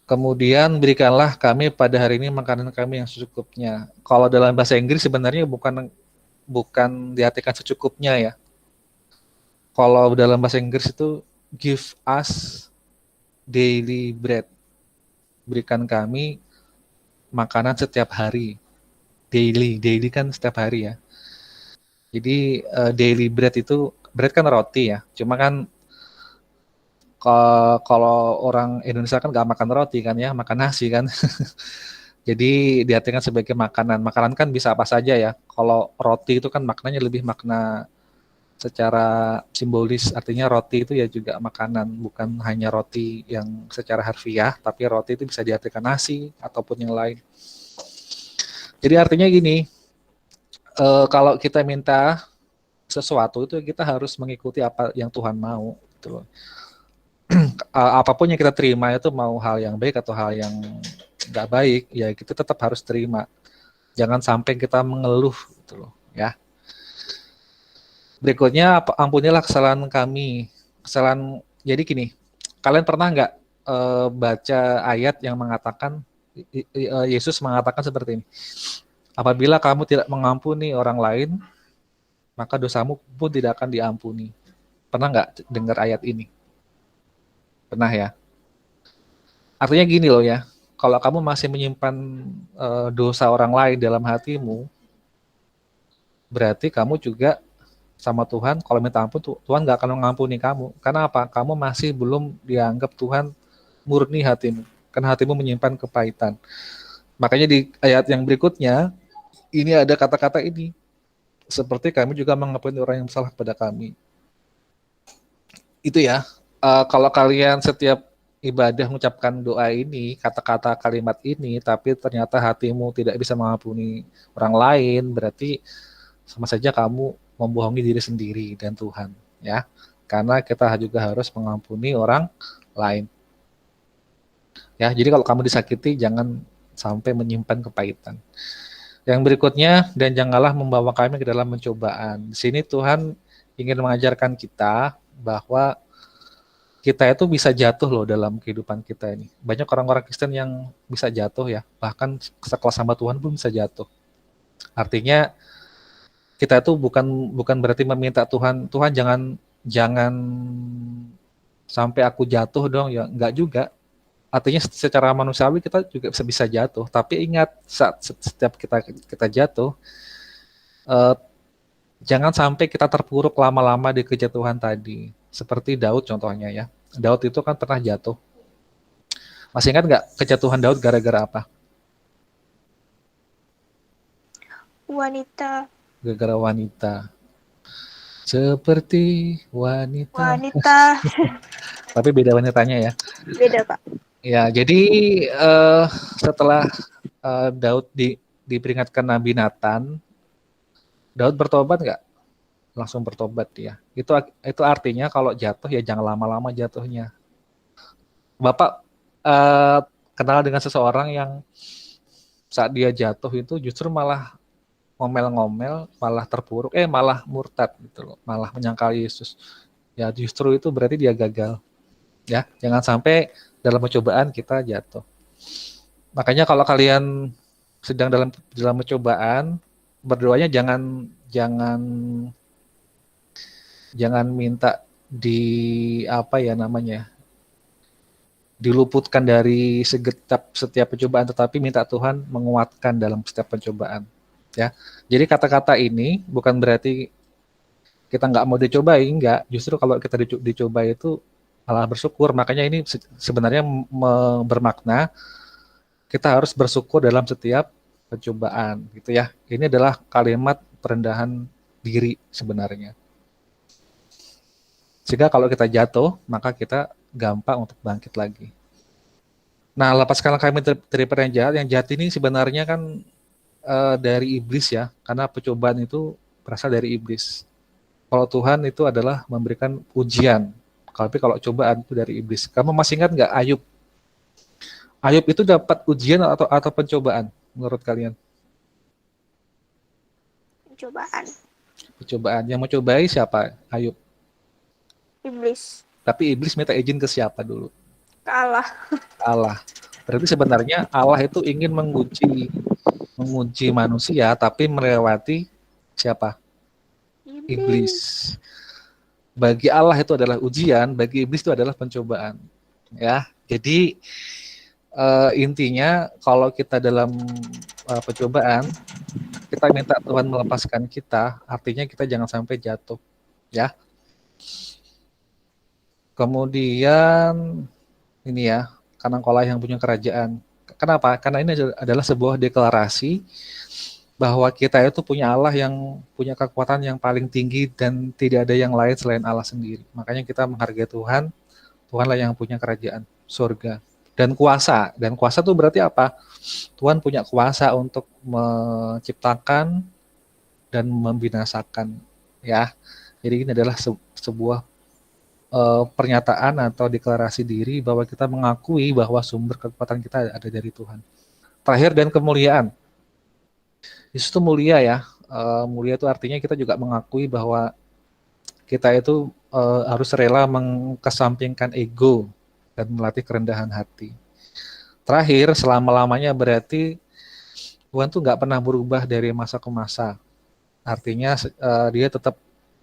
Kemudian berikanlah kami pada hari ini makanan kami yang secukupnya. Kalau dalam bahasa Inggris sebenarnya bukan diartikan secukupnya ya. Kalau dalam bahasa Inggris itu give us daily bread. Berikan kami makanan setiap hari. Daily kan setiap hari ya. Jadi daily bread itu, bread kan roti ya. Cuma kan kalau orang Indonesia kan nggak makan roti kan ya, makan nasi kan. Jadi diartikan sebagai makanan. Makanan kan bisa apa saja ya. Kalau roti itu kan maknanya lebih makna secara simbolis. Artinya roti itu ya juga makanan, bukan hanya roti yang secara harfiah, tapi roti itu bisa diartikan nasi ataupun yang lain. Jadi artinya gini, kalau kita minta sesuatu itu kita harus mengikuti apa yang Tuhan mau gitu loh. Apapun yang kita terima itu mau hal yang baik atau hal yang nggak baik, ya kita tetap harus terima. Jangan sampai kita mengeluh gitu loh, ya. Berikutnya, ampunilah kesalahan kami. Kesalahan, jadi gini, kalian pernah nggak baca ayat yang mengatakan, Yesus mengatakan seperti ini, apabila kamu tidak mengampuni orang lain, maka dosamu pun tidak akan diampuni. Pernah nggak dengar ayat ini? Pernah ya? Artinya gini loh ya, kalau kamu masih menyimpan dosa orang lain dalam hatimu, berarti kamu juga sama Tuhan, kalau minta ampun, Tuhan nggak akan mengampuni kamu. Karena apa? Kamu masih belum dianggap Tuhan murni hatimu. Karena hatimu menyimpan kepahitan. Makanya di ayat yang berikutnya, ini ada kata-kata ini. Seperti kami juga mengampuni orang yang bersalah kepada kami. Itu ya. Kalau kalian setiap ibadah mengucapkan doa ini, kata-kata kalimat ini, tapi ternyata hatimu tidak bisa mengampuni orang lain, berarti sama saja kamu membohongi diri sendiri dan Tuhan, ya. Karena kita juga harus mengampuni orang lain. Ya, jadi kalau kamu disakiti, jangan sampai menyimpan kepahitan. Yang berikutnya, dan janganlah membawa kami ke dalam pencobaan. Di sini Tuhan ingin mengajarkan kita bahwa kita itu bisa jatuh loh dalam kehidupan kita ini. Banyak orang-orang Kristen yang bisa jatuh ya, bahkan sekelas sama Tuhan pun bisa jatuh. Artinya kita itu bukan berarti meminta Tuhan jangan sampai aku jatuh dong ya, enggak juga. Artinya secara manusiawi kita juga bisa jatuh, tapi ingat saat setiap kita jatuh, jangan sampai kita terpuruk lama-lama di kejatuhan tadi. Seperti Daud contohnya ya. Daud itu kan pernah jatuh. Masih ingat nggak kejatuhan Daud gara-gara apa? Wanita. Gara-gara wanita. Seperti wanita. Wanita. Tapi beda wanitanya ya. Beda, Pak. Ya, jadi setelah Daud diperingatkan Nabi Nathan, Daud bertobat nggak? Langsung bertobat dia. Itu artinya kalau jatuh ya jangan lama-lama jatuhnya. Bapak kenal dengan seseorang yang saat dia jatuh itu justru malah ngomel-ngomel, malah terpuruk, malah murtad gitu loh, malah menyangkal Yesus. Ya justru itu berarti dia gagal. Ya, jangan sampai dalam pencobaan kita jatuh. Makanya kalau kalian sedang dalam pencobaan, berdoanya jangan minta diluputkan dari setiap pencobaan, tetapi minta Tuhan menguatkan dalam setiap pencobaan. Ya, jadi kata-kata ini bukan berarti kita nggak mau dicobai, enggak. Justru kalau kita dicoba itu malah bersyukur. Makanya ini sebenarnya bermakna kita harus bersyukur dalam setiap pencobaan, gitu ya. Ini adalah kalimat perendahan diri sebenarnya. Sehingga kalau kita jatuh, maka kita gampang untuk bangkit lagi. Nah, lepaskanlah kami dari yang jahat ini sebenarnya kan dari iblis ya, karena pencobaan itu berasal dari iblis. Kalau Tuhan itu adalah memberikan ujian, tapi kalau cobaan itu dari iblis. Kamu masih ingat nggak Ayub? Ayub itu dapat ujian atau pencobaan menurut kalian? Pencobaan. Pencobaan. Yang mencobai siapa? Ayub. Iblis. Tapi iblis minta izin ke siapa dulu? Ke Allah. Allah. Berarti sebenarnya Allah itu ingin menguji manusia, tapi melewati siapa? Iblis. Bagi Allah itu adalah ujian, bagi iblis itu adalah pencobaan. Ya, jadi intinya kalau kita dalam pencobaan, kita minta Tuhan melepaskan kita, artinya kita jangan sampai jatuh. Ya. Kemudian ini ya, karena Allah yang punya kerajaan. Kenapa? Karena ini adalah sebuah deklarasi bahwa kita itu punya Allah yang punya kekuatan yang paling tinggi dan tidak ada yang lain selain Allah sendiri. Makanya kita menghargai Tuhan, Tuhanlah yang punya kerajaan, surga, dan kuasa. Dan kuasa itu berarti apa? Tuhan punya kuasa untuk menciptakan dan membinasakan. Ya, jadi ini adalah sebuah pernyataan atau deklarasi diri bahwa kita mengakui bahwa sumber kekuatan kita ada dari Tuhan. Terakhir, dan kemuliaan. Yesus itu mulia ya. Mulia itu artinya kita juga mengakui bahwa kita itu harus rela mengkesampingkan ego dan melatih kerendahan hati. Terakhir, selama-lamanya berarti Tuhan tuh nggak pernah berubah dari masa ke masa. Artinya dia tetap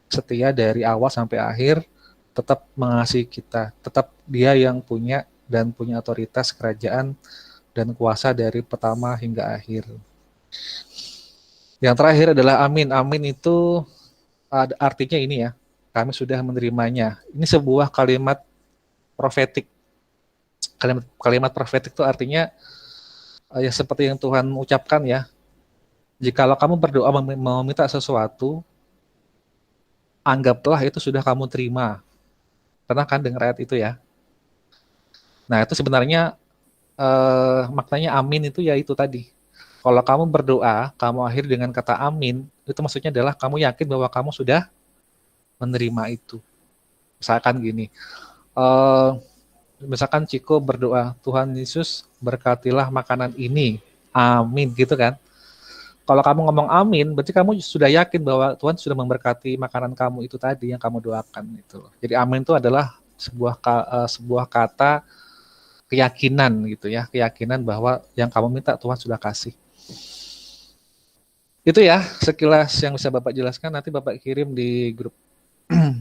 setia dari awal sampai akhir, tetap mengasihi kita, tetap dia yang punya dan punya otoritas kerajaan dan kuasa dari pertama hingga akhir. Yang terakhir adalah amin. Amin itu artinya ini ya, kami sudah menerimanya. Ini sebuah kalimat profetik. Kalimat profetik itu artinya ya seperti yang Tuhan ucapkan ya. Jikalau kamu berdoa meminta sesuatu, anggaplah itu sudah kamu terima. Pernah kan dengar ayat itu ya? Nah itu sebenarnya maknanya amin itu ya itu tadi. Kalau kamu berdoa, kamu akhir dengan kata amin, itu maksudnya adalah kamu yakin bahwa kamu sudah menerima itu. Misalkan gini, misalkan Ciko berdoa, Tuhan Yesus berkatilah makanan ini, amin gitu kan. Kalau kamu ngomong amin, berarti kamu sudah yakin bahwa Tuhan sudah memberkati makanan kamu itu tadi yang kamu doakan itu. Jadi amin itu adalah sebuah kata keyakinan gitu ya, keyakinan bahwa yang kamu minta Tuhan sudah kasih. Itu ya sekilas yang bisa Bapak jelaskan, nanti Bapak kirim di grup.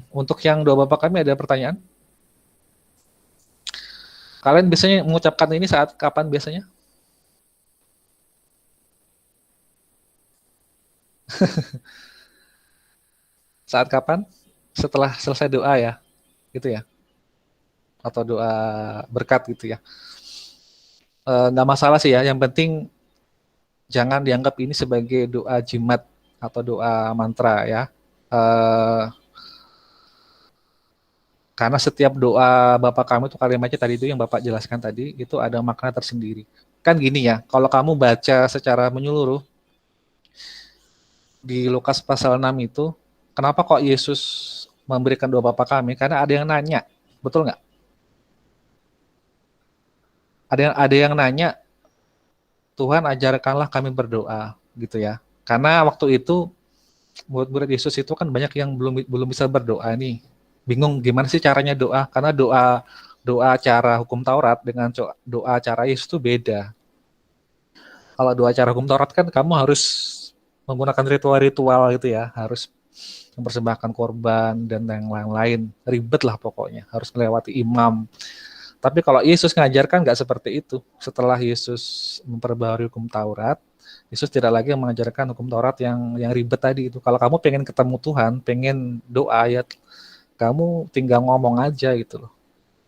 Untuk yang dua Bapak kami ada pertanyaan? Kalian biasanya mengucapkan ini saat kapan biasanya? Saat kapan? Setelah selesai doa ya, gitu ya? Atau doa berkat gitu ya? Nggak masalah sih ya, yang penting jangan dianggap ini sebagai doa jimat atau doa mantra ya. Karena setiap doa Bapak kamu itu kalimatnya tadi itu yang Bapak jelaskan tadi, itu ada makna tersendiri. Kan gini ya, kalau kamu baca secara menyeluruh, di Lukas pasal 6 itu, kenapa kok Yesus memberikan doa Bapa kami? Karena ada yang nanya, betul nggak? Ada yang nanya, Tuhan ajarkanlah kami berdoa, gitu ya. Karena waktu itu murid-murid Yesus itu kan banyak yang belum bisa berdoa nih, bingung gimana sih caranya doa? Karena doa cara hukum Taurat dengan doa cara Yesus itu beda. Kalau doa cara hukum Taurat kan kamu harus menggunakan ritual-ritual gitu ya, harus mempersembahkan korban dan yang lain-lain, ribet lah pokoknya, harus melewati imam. Tapi kalau Yesus ngajarkan nggak seperti itu. Setelah Yesus memperbaharui hukum Taurat, Yesus tidak lagi mengajarkan hukum Taurat yang ribet tadi itu. Kalau kamu pengen ketemu Tuhan, pengen doa ya, kamu tinggal ngomong aja gitu loh.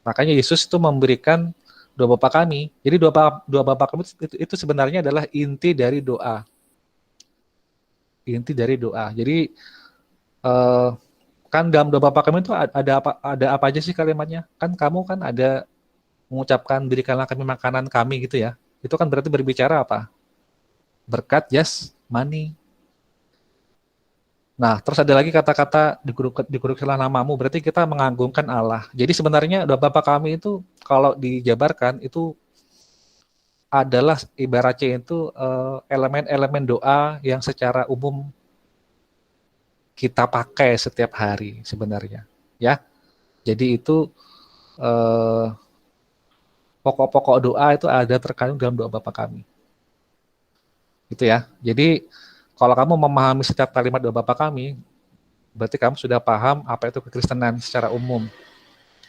Makanya Yesus itu memberikan doa Bapa kami. Jadi doa Bapa kami itu sebenarnya adalah inti dari doa. Inti dari doa. Jadi kan dalam doa Bapa kami itu ada apa aja sih kalimatnya? Kan kamu kan ada mengucapkan berikanlah kami makanan kami gitu ya. Itu kan berarti berbicara apa? Berkat, money. Nah, terus ada lagi kata-kata dikudukanlah namamu, berarti kita mengagungkan Allah. Jadi sebenarnya doa Bapa kami itu kalau dijabarkan itu adalah ibaratnya itu elemen-elemen doa yang secara umum kita pakai setiap hari sebenarnya, ya. Jadi itu pokok-pokok doa itu ada terkandung dalam doa Bapa kami. Gitu ya. Jadi kalau kamu memahami setiap kalimat doa Bapa kami, berarti kamu sudah paham apa itu kekristenan secara umum.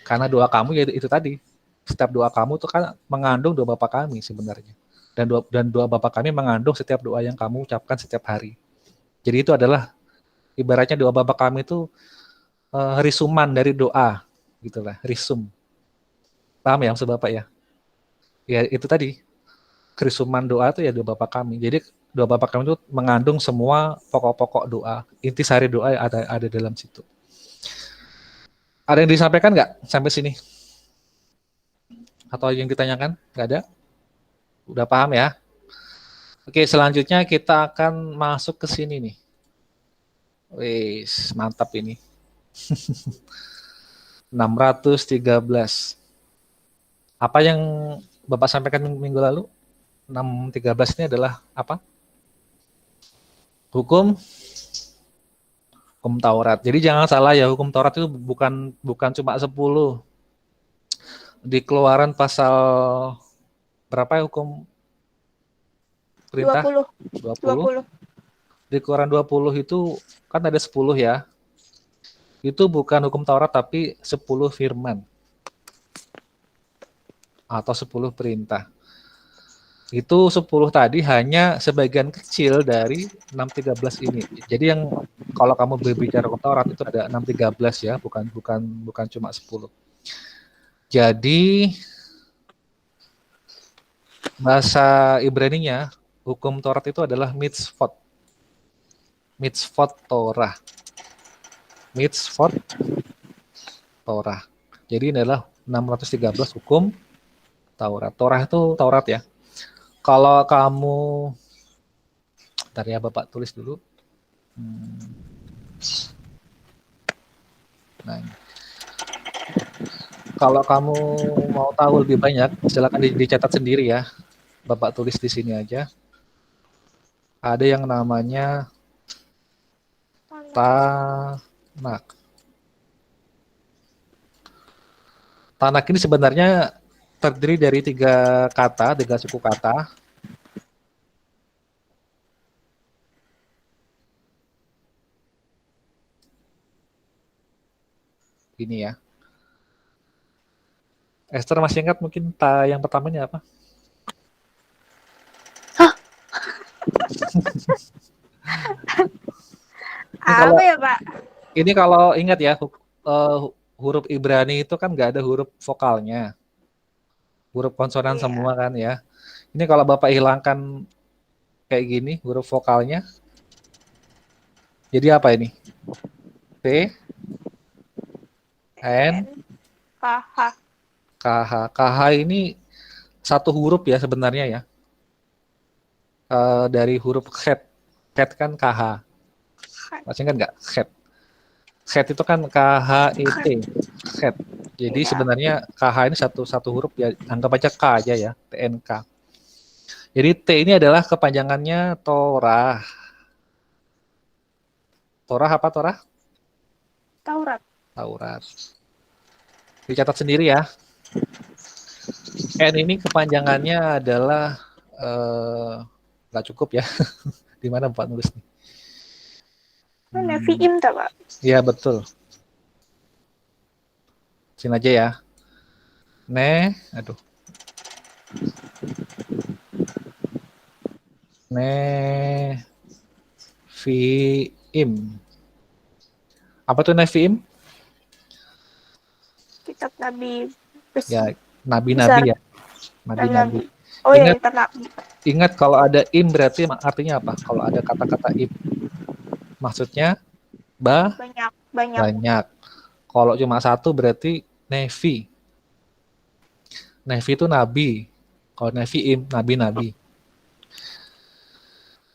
Karena doa kamu ya itu tadi. Setiap doa kamu itu kan mengandung doa Bapa kami sebenarnya. Dan doa Bapa kami mengandung setiap doa yang kamu ucapkan setiap hari. Jadi itu adalah ibaratnya doa Bapa kami itu risuman dari doa, gitulah, risum. Paham ya maksud Bapak ya? Ya itu tadi, kerisuman doa itu ya doa Bapa kami. Jadi doa Bapa kami itu mengandung semua pokok-pokok doa, intisari doa ada dalam situ. Ada yang disampaikan nggak sampai sini? Atau yang ditanyakan? Nggak ada? Udah paham ya? Oke, selanjutnya kita akan masuk ke sini nih. Wis, mantap ini. 613. Apa yang Bapak sampaikan minggu lalu? 613 ini adalah apa? Hukum Taurat. Jadi jangan salah ya, hukum Taurat itu bukan cuma 10. Di Keluaran pasal berapa ya hukum perintah? 20. Di Keluaran 20 itu kan ada 10 ya. Itu bukan hukum Taurat tapi 10 firman. Atau 10 perintah. Itu 10 tadi hanya sebagian kecil dari 613 ini. Jadi yang kalau kamu berbicara hukum Taurat itu ada 613 ya, bukan cuma 10. Jadi bahasa Ibrani-nya hukum Taurat itu adalah mitzvot. Mitzvot Torah. Mitzvot Torah. Jadi ini adalah 613 hukum Taurat. Torah itu Taurat ya. Kalau kamu, bentar ya Bapak tulis dulu. Nah, kalau kamu mau tahu lebih banyak, silakan dicatat sendiri ya. Bapak tulis di sini aja. Ada yang namanya Tanak. Tanak ini sebenarnya terdiri dari 3 kata, 3 suku kata. Ini ya. Esther masih ingat mungkin yang pertamanya apa? Apa ya Pak? Ini kalau ingat ya, huruf Ibrani itu kan nggak ada huruf vokalnya. Huruf konsonan semua kan ya. Ini kalau Bapak hilangkan kayak gini, huruf vokalnya. Jadi apa ini? T, N, KH. KH. KH ini satu huruf ya sebenarnya ya. Dari huruf het. Het kan KH. Masih ingat nggak? Het. Het itu kan KHET. Het. Jadi sebenarnya KH ini satu huruf ya, anggap aja K aja ya, TNK. Jadi T ini adalah kepanjangannya Torah. Torah apa Torah? Taurat. Taurat. Dicatat sendiri ya. N ini kepanjangannya adalah nggak cukup ya. Di mana Pak nulis nih? Nevi'im tak Pak? Iya betul. Sini aja ya. Aduh. Nevi'im. Apa tuh Nevi'im? Kitab Nabi. Ya, nabi-nabi ya. Nabi-nabi. Oh iya, kitab Nabi. Ingat kalau ada im berarti artinya apa? Kalau ada kata-kata im. Maksudnya banyak. Kalau cuma satu berarti nevi. Nevi itu nabi. Kalau nevi'im, nabi-nabi.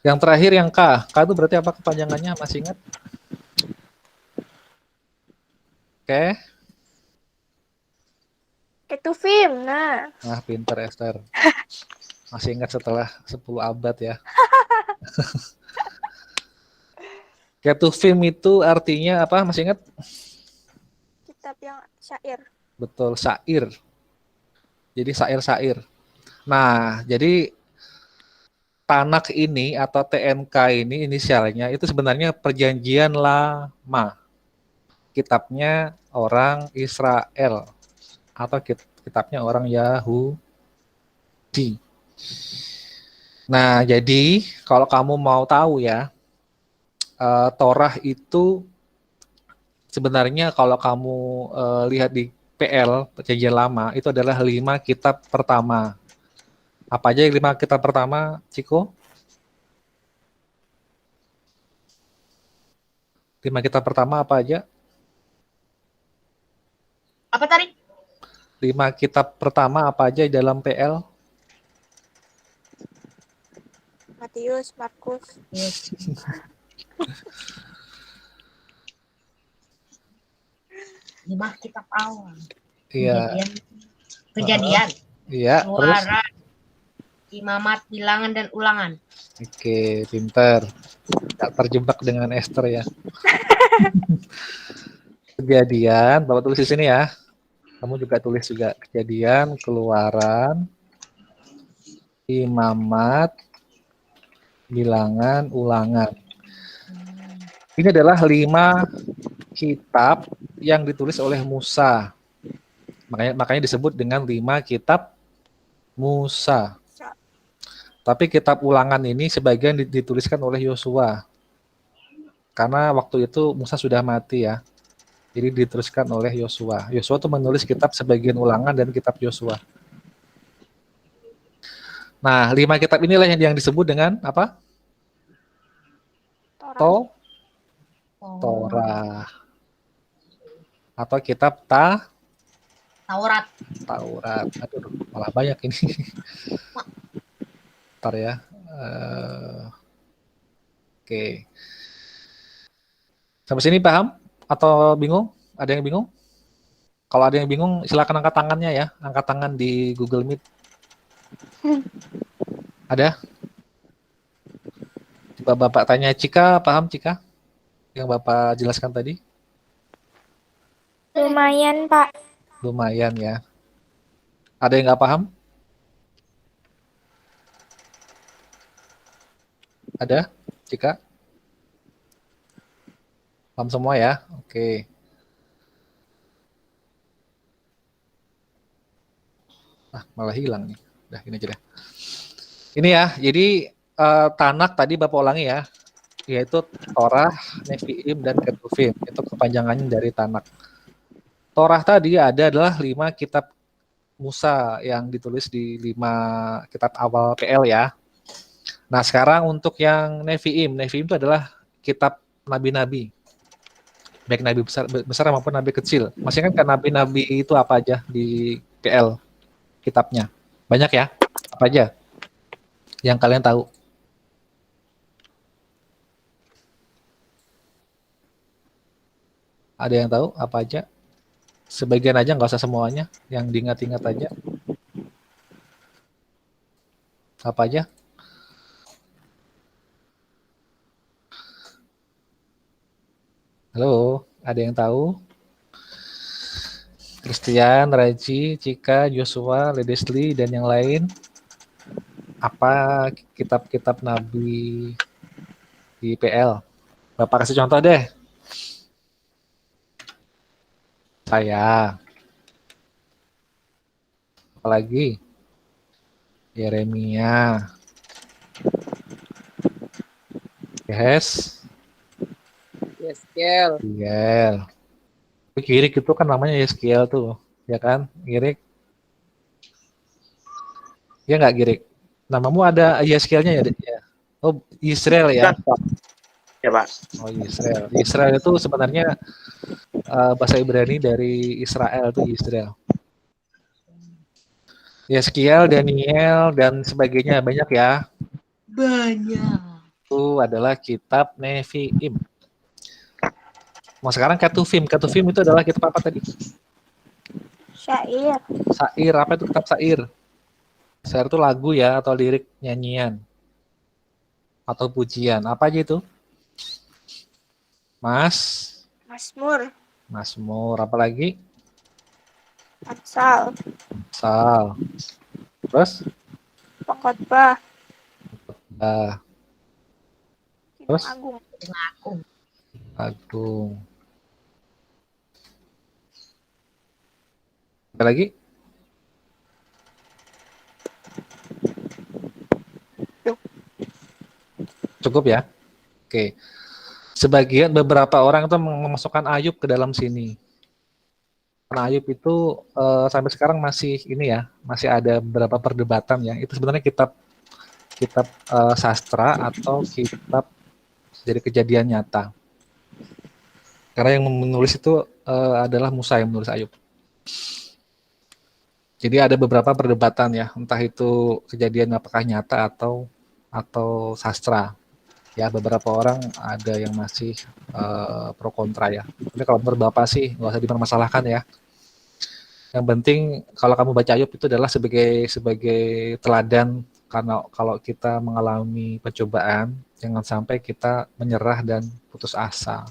Yang terakhir yang K. K itu berarti apa kepanjangannya? Masih ingat? Oke. Ketuvim, nah. Nah, pinter Esther. Masih ingat setelah 10 abad ya. Ketuvim itu artinya apa? Masih ingat? Kitab yang syair. Betul, syair. Jadi syair-syair. Nah, jadi Tanak ini atau TNK ini inisialnya itu sebenarnya perjanjian lama. Kitabnya orang Israel atau kitabnya orang Yahudi. Nah, jadi kalau kamu mau tahu ya, Torah itu sebenarnya kalau kamu lihat di PL, Perjanjian Lama, itu adalah 5 kitab pertama. Apa aja yang 5 kitab pertama, Ciko? 5 kitab pertama apa aja? Apa tadi? 5 kitab pertama apa aja dalam PL? Matius, Markus. Lima kitab awal. Iya. Kejadian. Iya, terus? Keluaran, Imamat, Bilangan, dan Ulangan. Oke, pinter. Gak terjebak dengan Esther ya. Kejadian, Bapak tulis di sini ya. Kamu juga tulis juga Kejadian, Keluaran, Imamat, Bilangan, Ulangan. Ini adalah 5 kitab yang ditulis oleh Musa. Makanya disebut dengan 5 kitab Musa. Tapi kitab Ulangan ini sebagian dituliskan oleh Yosua. Karena waktu itu Musa sudah mati ya. Jadi dituliskan oleh Yosua. Yosua itu menulis kitab sebagian Ulangan dan kitab Yosua. Nah, 5 kitab inilah yang disebut dengan apa? Torah. Atau kitab Taurat. Aduh, malah banyak ini. Ntar ya. Oke. Sampai sini paham? Atau bingung? Ada yang bingung? Kalau ada yang bingung, silakan angkat tangannya ya. Angkat tangan di Google Meet. Ada? Coba Bapak tanya Cika, paham Cika? Yang Bapak jelaskan tadi? Lumayan, Pak. Lumayan ya. Ada yang nggak paham? Ada? Cika? Paham semua ya? Oke. Malah hilang nih. Udah, ini aja deh. Ini ya, jadi Tanak tadi Bapak ulangi ya, yaitu Torah, Nevi'im, dan Ketuvim. Itu kepanjangannya dari Tanak. Torah tadi adalah 5 kitab Musa yang ditulis di 5 kitab awal PL ya. Nah sekarang untuk yang Nevi'im. Nevi'im itu adalah kitab nabi-nabi. Baik nabi besar maupun nabi kecil. Masih kan nabi-nabi itu apa aja di PL kitabnya? Banyak ya? Apa aja yang kalian tahu? Ada yang tahu apa aja? Sebagian aja, nggak usah semuanya. Yang diingat-ingat aja. Apa aja? Halo, ada yang tahu? Christian, Raji, Cika, Joshua, Ledesli, dan yang lain. Apa kitab-kitab Nabi di PL? Bapak kasih contoh deh. Saya. Apalagi? Yeremia. Yeskiel. Girik itu kan namanya Yeskiel tuh, ya kan? Girik. Ya nggak Girik? Namamu ada Yeskielnya ya? Oh, Israel ya? Ya Pak. Oh, Israel. Israel itu sebenarnya bahasa Ibrani dari Israel itu Israel. Yeskiel, Daniel, dan sebagainya banyak ya. Banyak. Itu adalah kitab Nevi'im. Mau sekarang Ketuvim. Ketuvim itu adalah kitab apa tadi? Syair. Syair. Apa itu kitab syair? Syair itu lagu ya, atau lirik nyanyian. Atau pujian. Apa aja itu? Mazmur. Mazmur. Apa lagi? Amsal, Sal. Terus? Pengkhotbah, Bah. Kidung Terus? Agung, Agung. Apa lagi? Cukup ya? Oke. Sebagian beberapa orang itu memasukkan Ayub ke dalam sini. Karena Ayub itu sampai sekarang masih ini ya, masih ada beberapa perdebatan ya. Itu sebenarnya kitab kitab sastra atau kitab dari kejadian nyata. Karena yang menulis itu adalah Musa yang menulis Ayub. Jadi ada beberapa perdebatan ya, entah itu kejadian apakah nyata atau sastra. Ya beberapa orang ada yang masih pro kontra ya. Tapi kalau menurut Bapak sih nggak usah dipermasalahkan ya. Yang penting kalau kamu baca Ayub itu adalah sebagai teladan karena kalau kita mengalami pencobaan jangan sampai kita menyerah dan putus asa.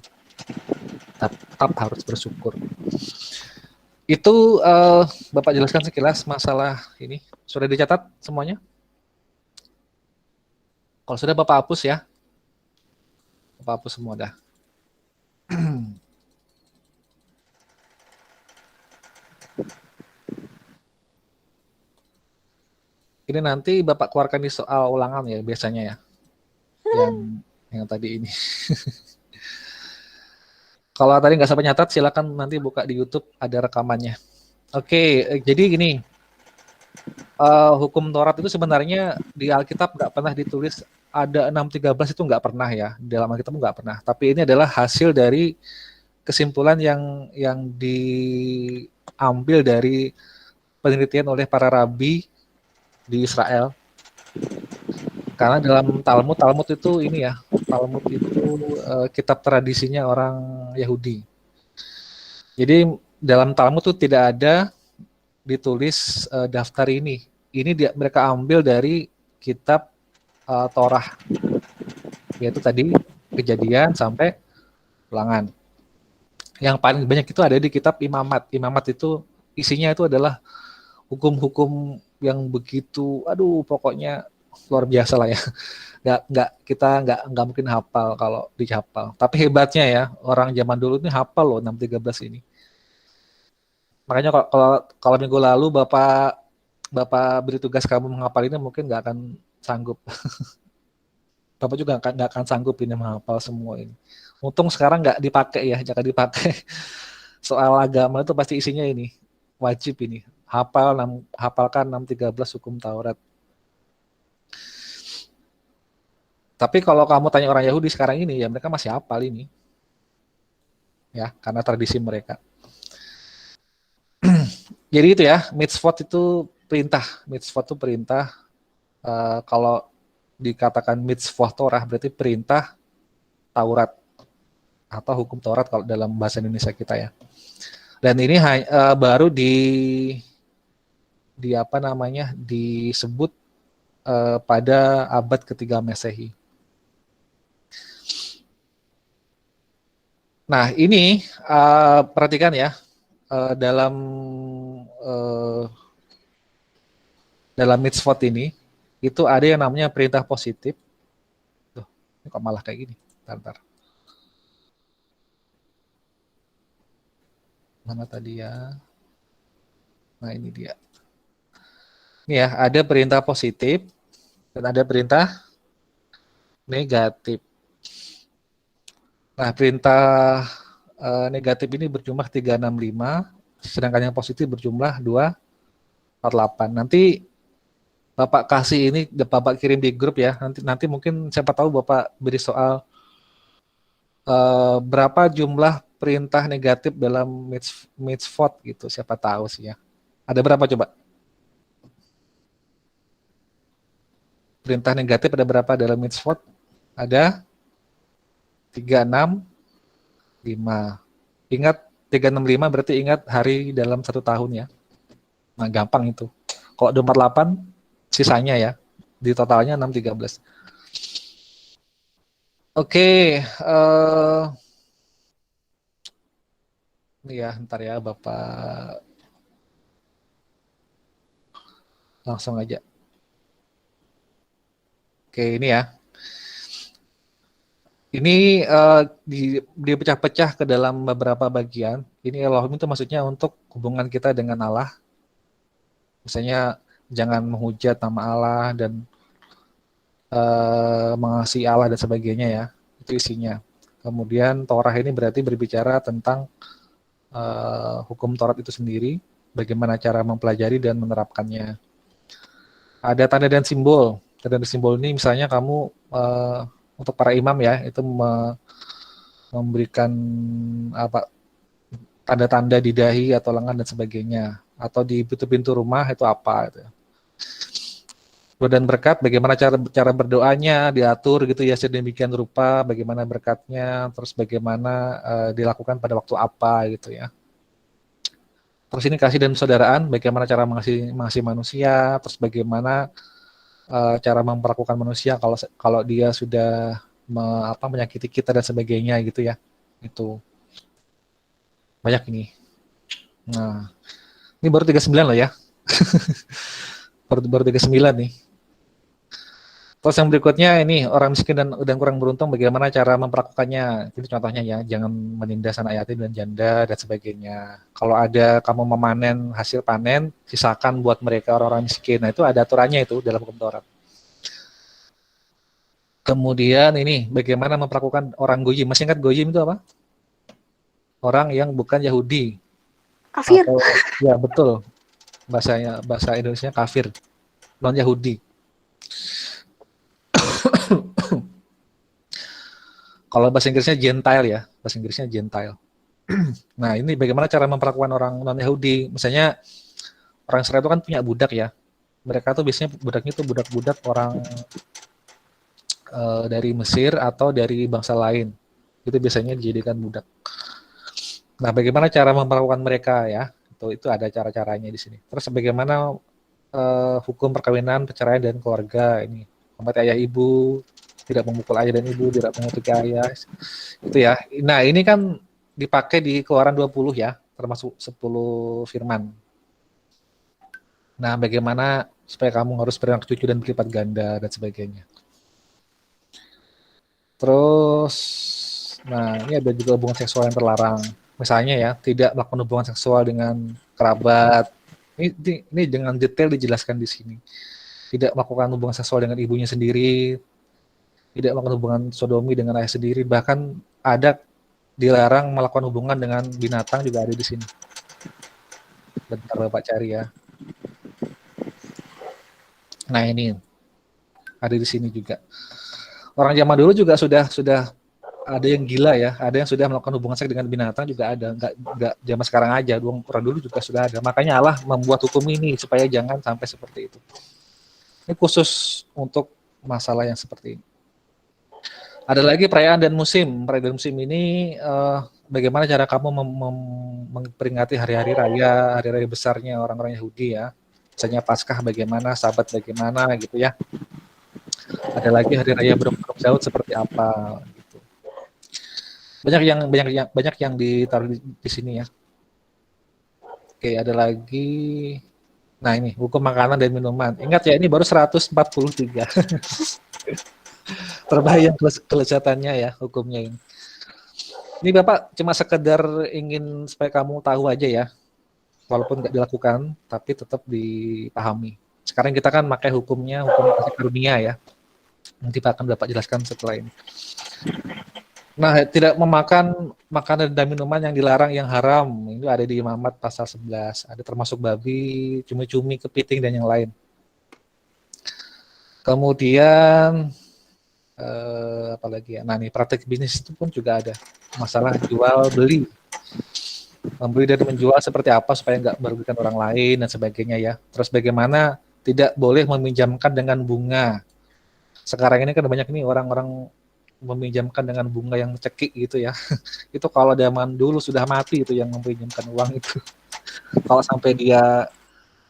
Tetap harus bersyukur. Itu Bapak jelaskan sekilas masalah ini. Sudah dicatat semuanya? Kalau sudah Bapak hapus ya. Bapak hapus semua dah. Ini nanti Bapak keluarkan di soal ulangan ya biasanya ya. Yang tadi ini. Kalau tadi nggak sampai nyatat silakan nanti buka di YouTube ada rekamannya. Oke, jadi gini. Hukum Taurat itu sebenarnya di Alkitab nggak pernah ditulis ada 6:13 itu nggak pernah ya. Di dalam Alkitab nggak pernah. Tapi ini adalah hasil dari kesimpulan yang diambil dari penelitian oleh para rabi di Israel. Karena dalam Talmud itu ini ya, Talmud itu kitab tradisinya orang Yahudi. Jadi dalam Talmud itu tidak ada ditulis daftar ini. Ini mereka ambil dari kitab Torah, yaitu tadi Kejadian sampai Ulangan. Yang paling banyak itu ada di kitab Imamat. Imamat itu isinya itu adalah hukum-hukum yang begitu, aduh pokoknya luar biasa lah ya. Kita nggak mungkin hafal kalau dihafal. Tapi hebatnya ya orang zaman dulu ini hafal loh 6:13 ini. Makanya kalau minggu lalu Bapak beri tugas kamu menghafal ini mungkin nggak akan sanggup. Bapak juga nggak akan sanggup ini menghafal semua ini. Untung sekarang nggak dipakai ya, jangan dipakai. Soal agama itu pasti isinya ini wajib ini. Hafalkan 6:13 hukum Taurat. Tapi kalau kamu tanya orang Yahudi sekarang ini, ya mereka masih hafal ini. Ya, karena tradisi mereka. Jadi itu ya, mitzvot itu perintah. Mitzvot itu perintah. Kalau dikatakan mitzvot Torah, berarti perintah Taurat. Atau hukum Taurat kalau dalam bahasa Indonesia kita ya. Dan ini baru disebut pada abad ketiga Masehi. Nah ini perhatikan ya dalam mitzvot ini itu ada yang namanya perintah positif. Tuh, ini kok malah kayak gini. Bentar. Mana tadi ya? Nah ini dia. Ini ya ada perintah positif dan ada perintah negatif. Nah, perintah negatif ini berjumlah 365, sedangkan yang positif berjumlah 248. Nanti Bapak kasih ini, Bapak kirim di grup ya. Nanti mungkin siapa tahu Bapak beri soal berapa jumlah perintah negatif dalam mitzvot gitu. Siapa tahu sih ya. Ada berapa coba? Perintah negatif ada berapa dalam mitzvot? Ada 365. Ingat 365 berarti ingat hari dalam 1 tahun ya. Nah gampang itu. Kalau 248 sisanya ya. Di totalnya 613. Oke. Ini ya ntar ya Bapak Langsung aja. Oke, ini ya. Ini dipecah-pecah ke dalam beberapa bagian. Ini Elohim itu maksudnya untuk hubungan kita dengan Allah. Misalnya jangan menghujat nama Allah dan mengasihi Allah dan sebagainya ya. Itu isinya. Kemudian Torah ini berarti berbicara tentang hukum Taurat itu sendiri, bagaimana cara mempelajari dan menerapkannya. Ada tanda dan simbol. Tanda dan simbol ini misalnya kamu untuk para imam ya, itu memberikan apa tanda-tanda di dahi atau lengan dan sebagainya, atau di pintu-pintu rumah itu apa gitu. Dan berkat bagaimana cara berdoanya diatur gitu ya sedemikian rupa, bagaimana berkatnya, terus bagaimana dilakukan pada waktu apa gitu ya. Terus ini kasih dan persaudaraan, bagaimana cara mengasihi manusia, terus bagaimana cara memperlakukan manusia kalau dia sudah menyakiti kita dan sebagainya gitu ya. Itu banyak ini. Nah, ini baru 39 loh ya. baru 39 nih. Terus yang berikutnya ini orang miskin dan kurang beruntung bagaimana cara memperlakukannya. Itu contohnya ya, jangan menindas anak yatim dan janda dan sebagainya. Kalau ada kamu memanen hasil panen, sisakan buat mereka orang-orang miskin. Nah, itu ada aturannya itu dalam hukum Taurat. Kemudian ini bagaimana memperlakukan orang goyim. Masih ingat goyim itu apa? Orang yang bukan Yahudi. Kafir. Atau, ya betul. Bahasa Indonesia kafir. Non Yahudi. Kalau bahasa Inggrisnya Gentile ya, bahasa Inggrisnya Gentile. Nah, ini bagaimana cara memperlakukan orang non-Yahudi. Misalnya, orang Israel itu kan punya budak ya. Mereka tuh biasanya budaknya tuh budak-budak orang dari Mesir atau dari bangsa lain. Itu biasanya dijadikan budak. Nah, bagaimana cara memperlakukan mereka ya? Itu ada cara-caranya di sini. Terus bagaimana hukum perkawinan, perceraian, dan keluarga ini. Hormati ayah ibu, tidak memukul ayah dan ibu, tidak mengutuki ayah. Itu ya. Nah, ini kan dipakai di Keluaran 20 ya, termasuk 10 firman. Nah, bagaimana supaya kamu harus beranak cucu dan berlipat ganda dan sebagainya. Terus, nah ini ada juga hubungan seksual yang terlarang. Misalnya ya, tidak melakukan hubungan seksual dengan kerabat. Ini dengan detail dijelaskan di sini. Tidak melakukan hubungan seksual dengan ibunya sendiri, tidak melakukan hubungan sodomi dengan ayah sendiri, bahkan ada dilarang melakukan hubungan dengan binatang juga ada di sini. Bentar Bapak cari ya. Nah ini ada di sini juga. Orang zaman dulu juga sudah ada yang gila ya, ada yang sudah melakukan hubungan seks dengan binatang juga ada, nggak zaman sekarang aja, orang dulu juga sudah ada. Makanya Allah membuat hukum ini supaya jangan sampai seperti itu. Ini khusus untuk masalah yang seperti ini. Ada lagi perayaan dan musim. Perayaan dan musim ini bagaimana cara kamu memperingati hari-hari raya besarnya orang-orang Yahudi ya. Misalnya Paskah bagaimana, Sabat bagaimana gitu ya. Ada lagi hari raya Berem-Berem Daud seperti apa gitu. Banyak yang ditaruh di sini ya. Oke, ada lagi. Nah, ini hukum makanan dan minuman. Ingat ya, ini baru 143. Terbayang kelezatannya ya hukumnya ini. Ini Bapak cuma sekedar ingin supaya kamu tahu aja ya. Walaupun nggak dilakukan, tapi tetap dipahami. Sekarang kita kan pakai hukumnya, hukum kasih karunia ya. Nanti akan Bapak jelaskan setelah ini. Nah, tidak memakan makanan dan minuman yang dilarang yang haram. Ini ada di Imamat pasal 11. Ada termasuk babi, cumi-cumi, kepiting, dan yang lain. Kemudian, apalagi ya? Nah, nih praktek bisnis itu pun juga ada. Masalah jual beli. Membeli dan menjual seperti apa supaya nggak merugikan orang lain dan sebagainya ya. Terus bagaimana tidak boleh meminjamkan dengan bunga. Sekarang ini kan banyak nih orang-orang meminjamkan dengan bunga yang cekik gitu ya. Itu kalau zaman dulu sudah mati itu yang meminjamkan uang itu. Kalau sampai dia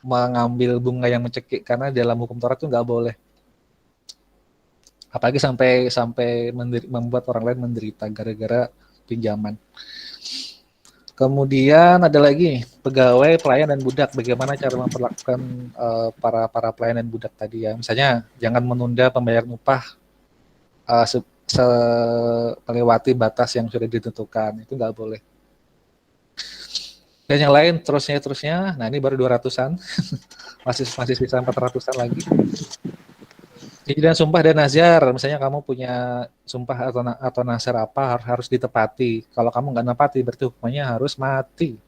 mengambil bunga yang mencekik, karena dalam hukum Taurat itu nggak boleh. Apalagi sampai membuat orang lain menderita gara-gara pinjaman. Kemudian ada lagi pegawai, pelayan dan budak. Bagaimana cara memperlakukan para pelayan dan budak tadi ya? Misalnya jangan menunda pembayaran upah melewati batas yang sudah ditentukan. Itu nggak boleh. Dan yang lain terusnya. Nah, ini baru 200-an. masih sisa 400-an lagi. Janji dan sumpah dan nazar, misalnya kamu punya sumpah atau nazar apa harus ditepati. Kalau kamu nggak nepati, berarti hukumannya harus mati.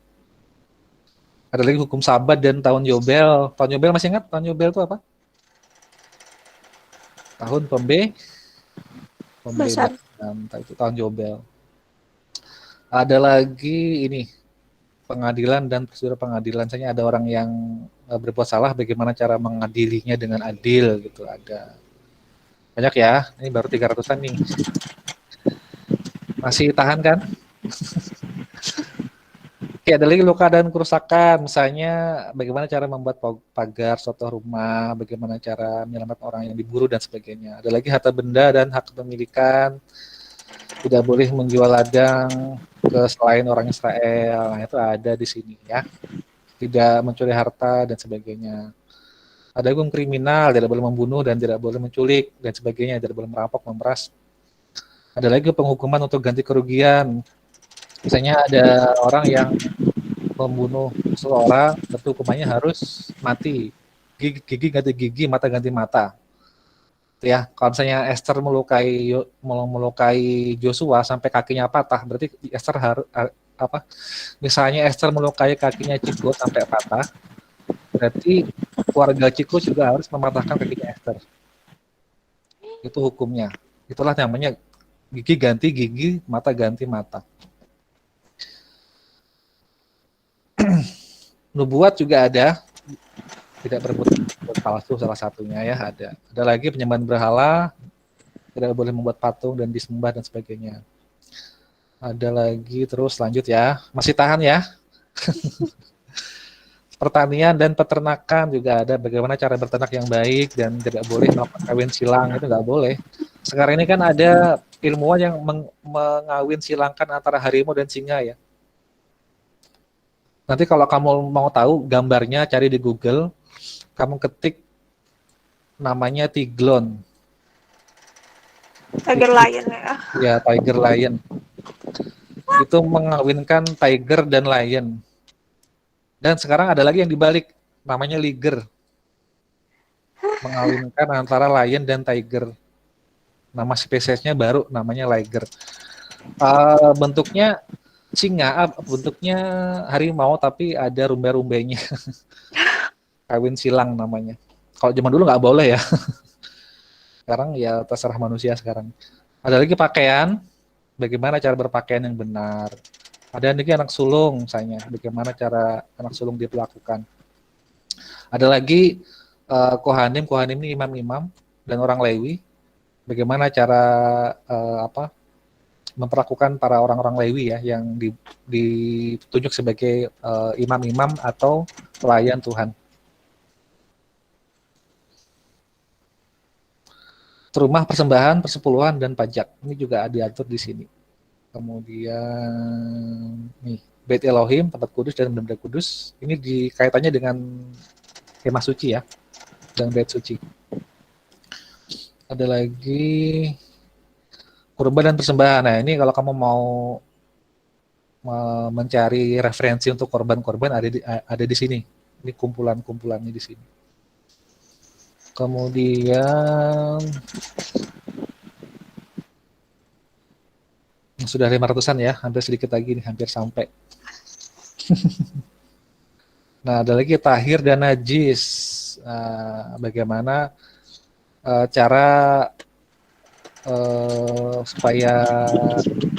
Ada lagi hukum sabat dan tahun yobel. Tahun yobel masih ingat? Tahun yobel itu apa? Tahun Besar. itu tahun yobel. Ada lagi ini pengadilan dan prosedur pengadilan. Misalnya ada orang yang berbuat salah, bagaimana cara mengadilinya dengan adil gitu. Ada banyak ya, ini baru 300-an nih. Masih tahan kan? Oke, ada lagi luka dan kerusakan, misalnya bagaimana cara membuat pagar suatu rumah, bagaimana cara menyelamatkan orang yang diburu dan sebagainya. Ada lagi harta benda dan hak kepemilikan, tidak boleh menjual ladang ke selain orang Israel. Nah, itu ada di sini ya. Tidak mencuri harta dan sebagainya. Ada hukum kriminal, tidak boleh membunuh dan tidak boleh menculik dan sebagainya, tidak boleh merampok, memeras. Ada lagi penghukuman untuk ganti kerugian. Misalnya ada orang yang membunuh seseorang, tentu hukumannya harus mati. Gigi ganti gigi, mata ganti mata. Ya, kalau misalnya Esther melukai Joshua sampai kakinya patah, berarti Esther harus apa? Misalnya Esther melukai kakinya Ciko sampai patah, berarti keluarga Ciko juga harus mematahkan kakinya Esther. Itu hukumnya. Itulah namanya gigi ganti gigi, mata ganti mata. Nubuat juga ada, tidak berbuat palsu salah satunya ya ada. Ada lagi penyembahan berhala, tidak boleh membuat patung dan disembah dan sebagainya. Ada lagi terus lanjut ya, masih tahan ya. Pertanian dan peternakan juga ada, bagaimana cara berternak yang baik dan tidak boleh melakukan kawin silang, itu nggak boleh. Sekarang ini kan ada ilmuwan yang mengawin silangkan antara harimau dan singa ya. Nanti kalau kamu mau tahu gambarnya, cari di Google, kamu ketik namanya tiglon. Tiger lion ya. Ya, tiger lion. Itu mengawinkan tiger dan lion. Dan sekarang ada lagi yang dibalik, namanya liger. Mengawinkan antara lion dan tiger. Nama spesiesnya baru namanya liger. Bentuknya singa, bentuknya harimau tapi ada rumbai-rumbainya. Kawin silang namanya. Kalau zaman dulu nggak boleh ya. Sekarang ya terserah manusia sekarang. Ada lagi pakaian, bagaimana cara berpakaian yang benar. Ada lagi anak sulung misalnya, bagaimana cara anak sulung diperlakukan. Ada lagi kohanim ini imam-imam dan orang Lewi, bagaimana cara memperlakukan para orang-orang Lewi ya yang ditunjuk sebagai imam-imam atau pelayan Tuhan. Rumah persembahan, persepuluhan dan pajak ini juga diatur di sini. Kemudian nih Bait Elohim, tempat kudus dan benda kudus, ini dikaitannya dengan kemah suci ya, dan bait suci. Ada lagi kurban dan persembahan. Nah ini kalau kamu mau mencari referensi untuk korban-korban ada di sini. Ini kumpulannya di sini. Kemudian sudah 500-an ya, hampir sedikit lagi nih, hampir sampai. Nah, ada lagi tahir dan najis. Bagaimana cara supaya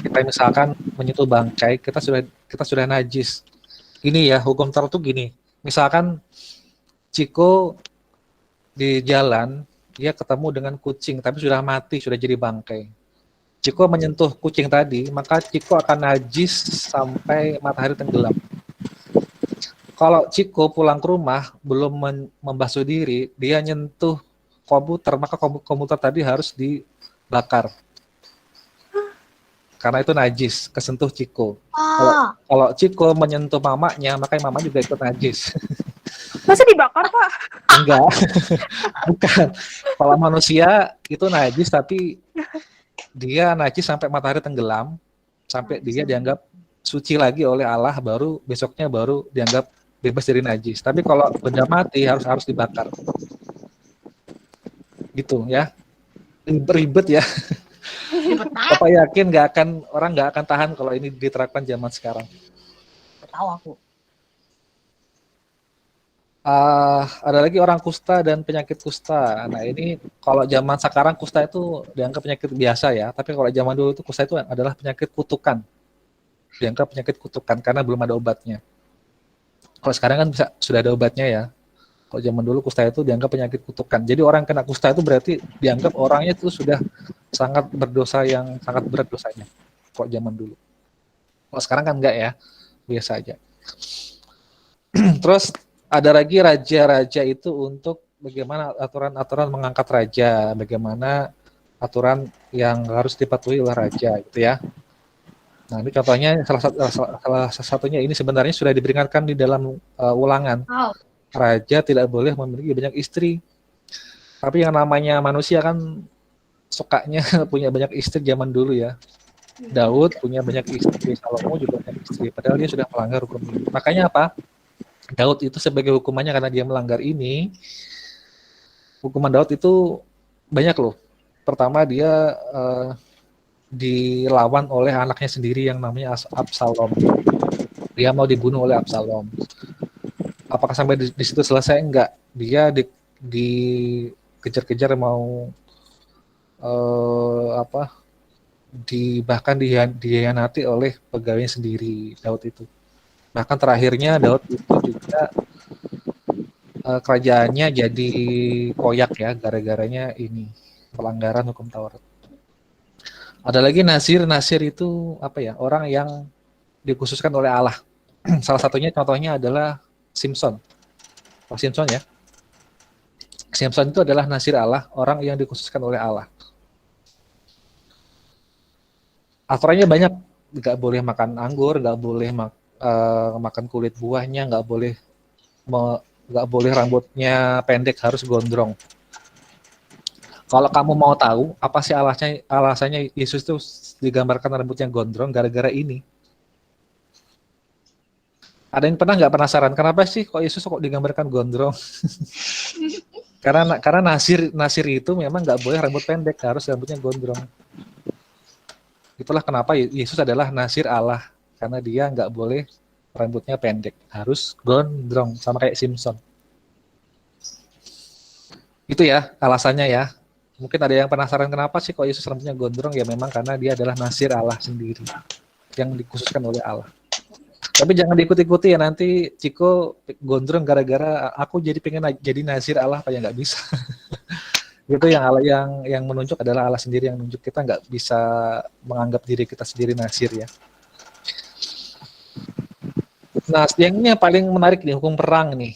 kita misalkan menyentuh bangkai, kita sudah najis. Ini ya, hukum tertentu gini. Misalkan Ciko di jalan, dia ketemu dengan kucing, tapi sudah mati, sudah jadi bangkai. Ciko menyentuh kucing tadi, maka Ciko akan najis sampai matahari tenggelam. Kalau Ciko pulang ke rumah, belum membasuh diri, dia nyentuh komputer, maka komputer tadi harus dibakar. karena itu najis, kesentuh Ciko. Kalau Ciko menyentuh mamanya, makanya mama juga ikut najis. Masa dibakar, Pak? Enggak, bukan. Kalau manusia itu najis, tapi dia najis sampai matahari tenggelam, sampai dia dianggap suci lagi oleh Allah, baru besoknya baru dianggap bebas dari najis. Tapi kalau benda mati harus dibakar. Gitu ya. Ribet ya. Bapak yakin orang nggak akan tahan kalau ini diterapkan zaman sekarang. Tahu aku. Ada lagi orang kusta dan penyakit kusta. Nah ini kalau zaman sekarang kusta itu dianggap penyakit biasa ya. Tapi kalau zaman dulu itu kusta itu adalah penyakit kutukan. Dianggap penyakit kutukan karena belum ada obatnya. Kalau sekarang kan sudah ada obatnya ya. Kalau zaman dulu kusta itu dianggap penyakit kutukan. Jadi orang kena kusta itu berarti dianggap orangnya itu sudah sangat berdosa yang sangat berat dosanya. Kalau zaman dulu. Kalau sekarang kan enggak ya. Biasa aja. Terus ada lagi raja-raja itu untuk bagaimana aturan-aturan mengangkat raja, bagaimana aturan yang harus dipatuhi oleh raja gitu ya. Nah ini contohnya salah satunya ini sebenarnya sudah diperingatkan di dalam ulangan. Raja tidak boleh memiliki banyak istri. Tapi yang namanya manusia kan sukanya punya banyak istri zaman dulu ya. Daud punya banyak istri, Salomo juga banyak istri. Padahal dia sudah melanggar hukum ini. Makanya apa? Daud itu sebagai hukumannya karena dia melanggar ini, hukuman Daud itu banyak loh. Pertama dia dilawan oleh anaknya sendiri yang namanya Absalom. Dia mau dibunuh oleh Absalom. Apakah sampai di situ selesai? Enggak. Dia dikejar-kejar mau bahkan dihianati oleh pegawainya sendiri, Daud itu. Bahkan terakhirnya Daud itu juga kerajaannya jadi koyak ya, gara-garanya ini pelanggaran hukum Taurat. Ada lagi Nasir itu apa ya? Orang yang dikhususkan oleh Allah. Salah satunya contohnya adalah Simpson. Simpson ya. Simpson itu adalah Nasir Allah, orang yang dikhususkan oleh Allah. Aturannya banyak, nggak boleh makan anggur, nggak boleh makan kulit buahnya, nggak boleh rambutnya pendek, harus gondrong. Kalau kamu mau tahu apa sih alasannya Yesus itu digambarkan rambutnya gondrong, gara-gara ini. Ada yang pernah nggak penasaran kenapa sih kok Yesus kok digambarkan gondrong? karena Nasir itu memang nggak boleh rambut pendek, harus rambutnya gondrong. Itulah kenapa Yesus adalah Nasir Allah. Karena dia nggak boleh rambutnya pendek, harus gondrong, sama kayak Simpson. Itu ya alasannya ya. Mungkin ada yang penasaran kenapa sih kok Yesus rambutnya gondrong, ya memang karena dia adalah Nasir Allah sendiri, yang dikhususkan oleh Allah. Tapi jangan diikuti-ikuti ya, nanti Ciko gondrong gara-gara aku pengen jadi Nasir Allah, apa ya, nggak bisa. Itu yang Allah yang menunjuk adalah Allah sendiri yang menunjuk, kita nggak bisa menganggap diri kita sendiri Nasir ya. Nah, yang ini yang paling menarik nih, hukum perang nih.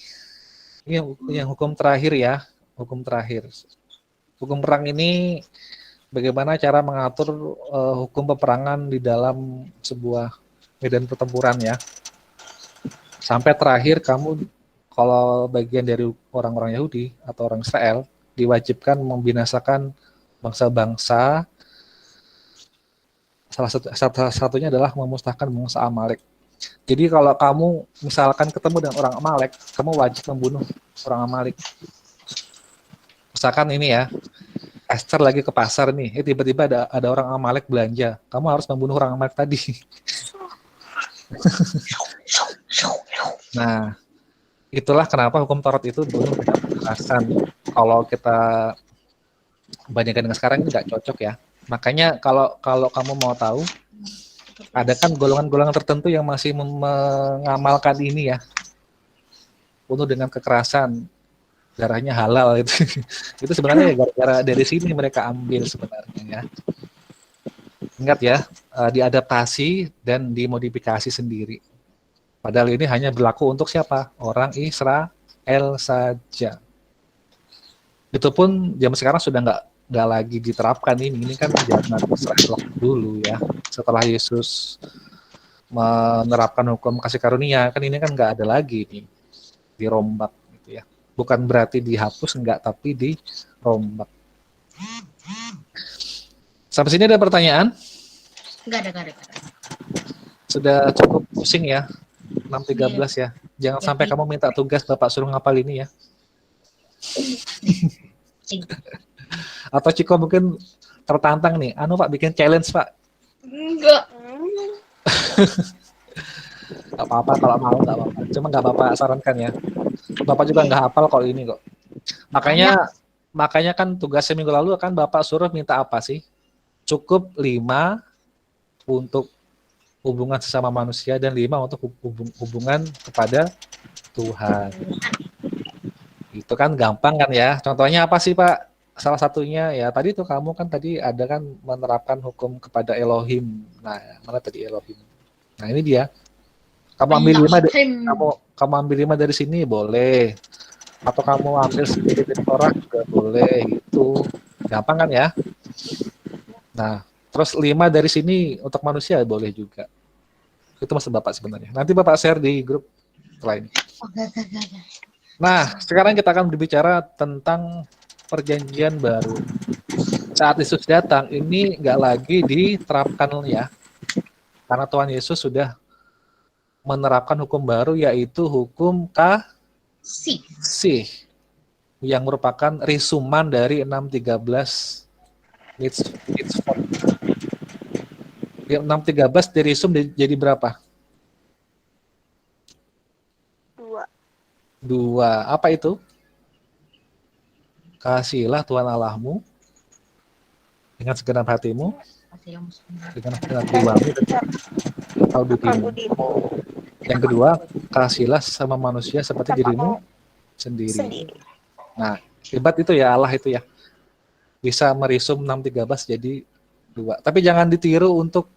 Ini yang hukum terakhir ya, hukum terakhir. Hukum perang ini bagaimana cara mengatur hukum peperangan di dalam sebuah medan pertempuran ya. Sampai terakhir kamu kalau bagian dari orang-orang Yahudi atau orang Israel diwajibkan membinasakan bangsa-bangsa. Salah satunya adalah memusnahkan bangsa Amalek. Jadi kalau kamu misalkan ketemu dengan orang Amalek, kamu wajib membunuh orang Amalek. Misalkan ini ya, Esther lagi ke pasar nih, tiba-tiba ada orang Amalek belanja, kamu harus membunuh orang Amalek tadi. Nah, itulah kenapa hukum Taurat itu dulu dengan kekerasan. Kalau kita bandingkan dengan sekarang ini nggak cocok ya. Makanya kalau kamu mau tahu, ada kan golongan-golongan tertentu yang masih mengamalkan ini ya, penuh dengan kekerasan, darahnya halal itu. Itu sebenarnya gara-gara dari sini mereka ambil sebenarnya ya. Ingat ya, diadaptasi dan dimodifikasi sendiri. Padahal ini hanya berlaku untuk siapa? Orang Israel saja. Itu pun zaman sekarang sudah nggak lagi diterapkan ini. Ini kan zaman Israel dulu ya. setelah Yesus menerapkan hukum kasih karunia, kan ini kan nggak ada lagi nih, dirombak gitu ya. Bukan berarti dihapus, enggak, tapi dirombak. Sampai sini ada pertanyaan? Enggak ada. Sudah cukup pusing ya, 6.13 ya. Jangan sampai kamu minta tugas Bapak suruh ngapal ini ya. Atau Ciko mungkin tertantang nih, Pak bikin challenge Pak. Enggak. Gak apa-apa kalau mau, gak apa-apa. Cuma gak Bapak sarankan ya. Bapak juga nggak hafal kalau ini kok. Makanya kan tugasnya minggu lalu kan Bapak suruh minta apa sih? Cukup 5 untuk hubungan sesama manusia dan 5 untuk hubungan kepada Tuhan. Itu kan gampang kan ya. Contohnya apa sih Pak? Salah satunya ya tadi tuh kamu kan tadi ada kan menerapkan hukum kepada Elohim. Nah, mana tadi Elohim? Nah, ini dia. Kamu ambil 5 kamu ambil 5 dari sini boleh. Atau kamu ambil sedikit dari Torah juga boleh gitu. Gampang kan ya? Nah, terus 5 dari sini untuk manusia boleh juga. Itu maksud Bapak sebenarnya. Nanti Bapak share di grup setelah ini. Nah, sekarang kita akan berbicara tentang perjanjian baru. Saat Yesus datang, ini nggak lagi diterapkan ya. Karena Tuhan Yesus sudah menerapkan hukum baru, yaitu hukum kasih. Yang merupakan risuman dari 6.13 mitzvot. 6.13 dirisum jadi berapa? 2. Apa itu? Kasihilah Tuhan Allahmu dengan segenap hatimu, dengan segenap jiwamu, dan akal budimu. Yang kedua, kasihilah sama manusia seperti dirimu sendiri. Nah, hebat itu ya Allah itu ya. Bisa merisum 6.13 jadi 2. Tapi jangan ditiru untuk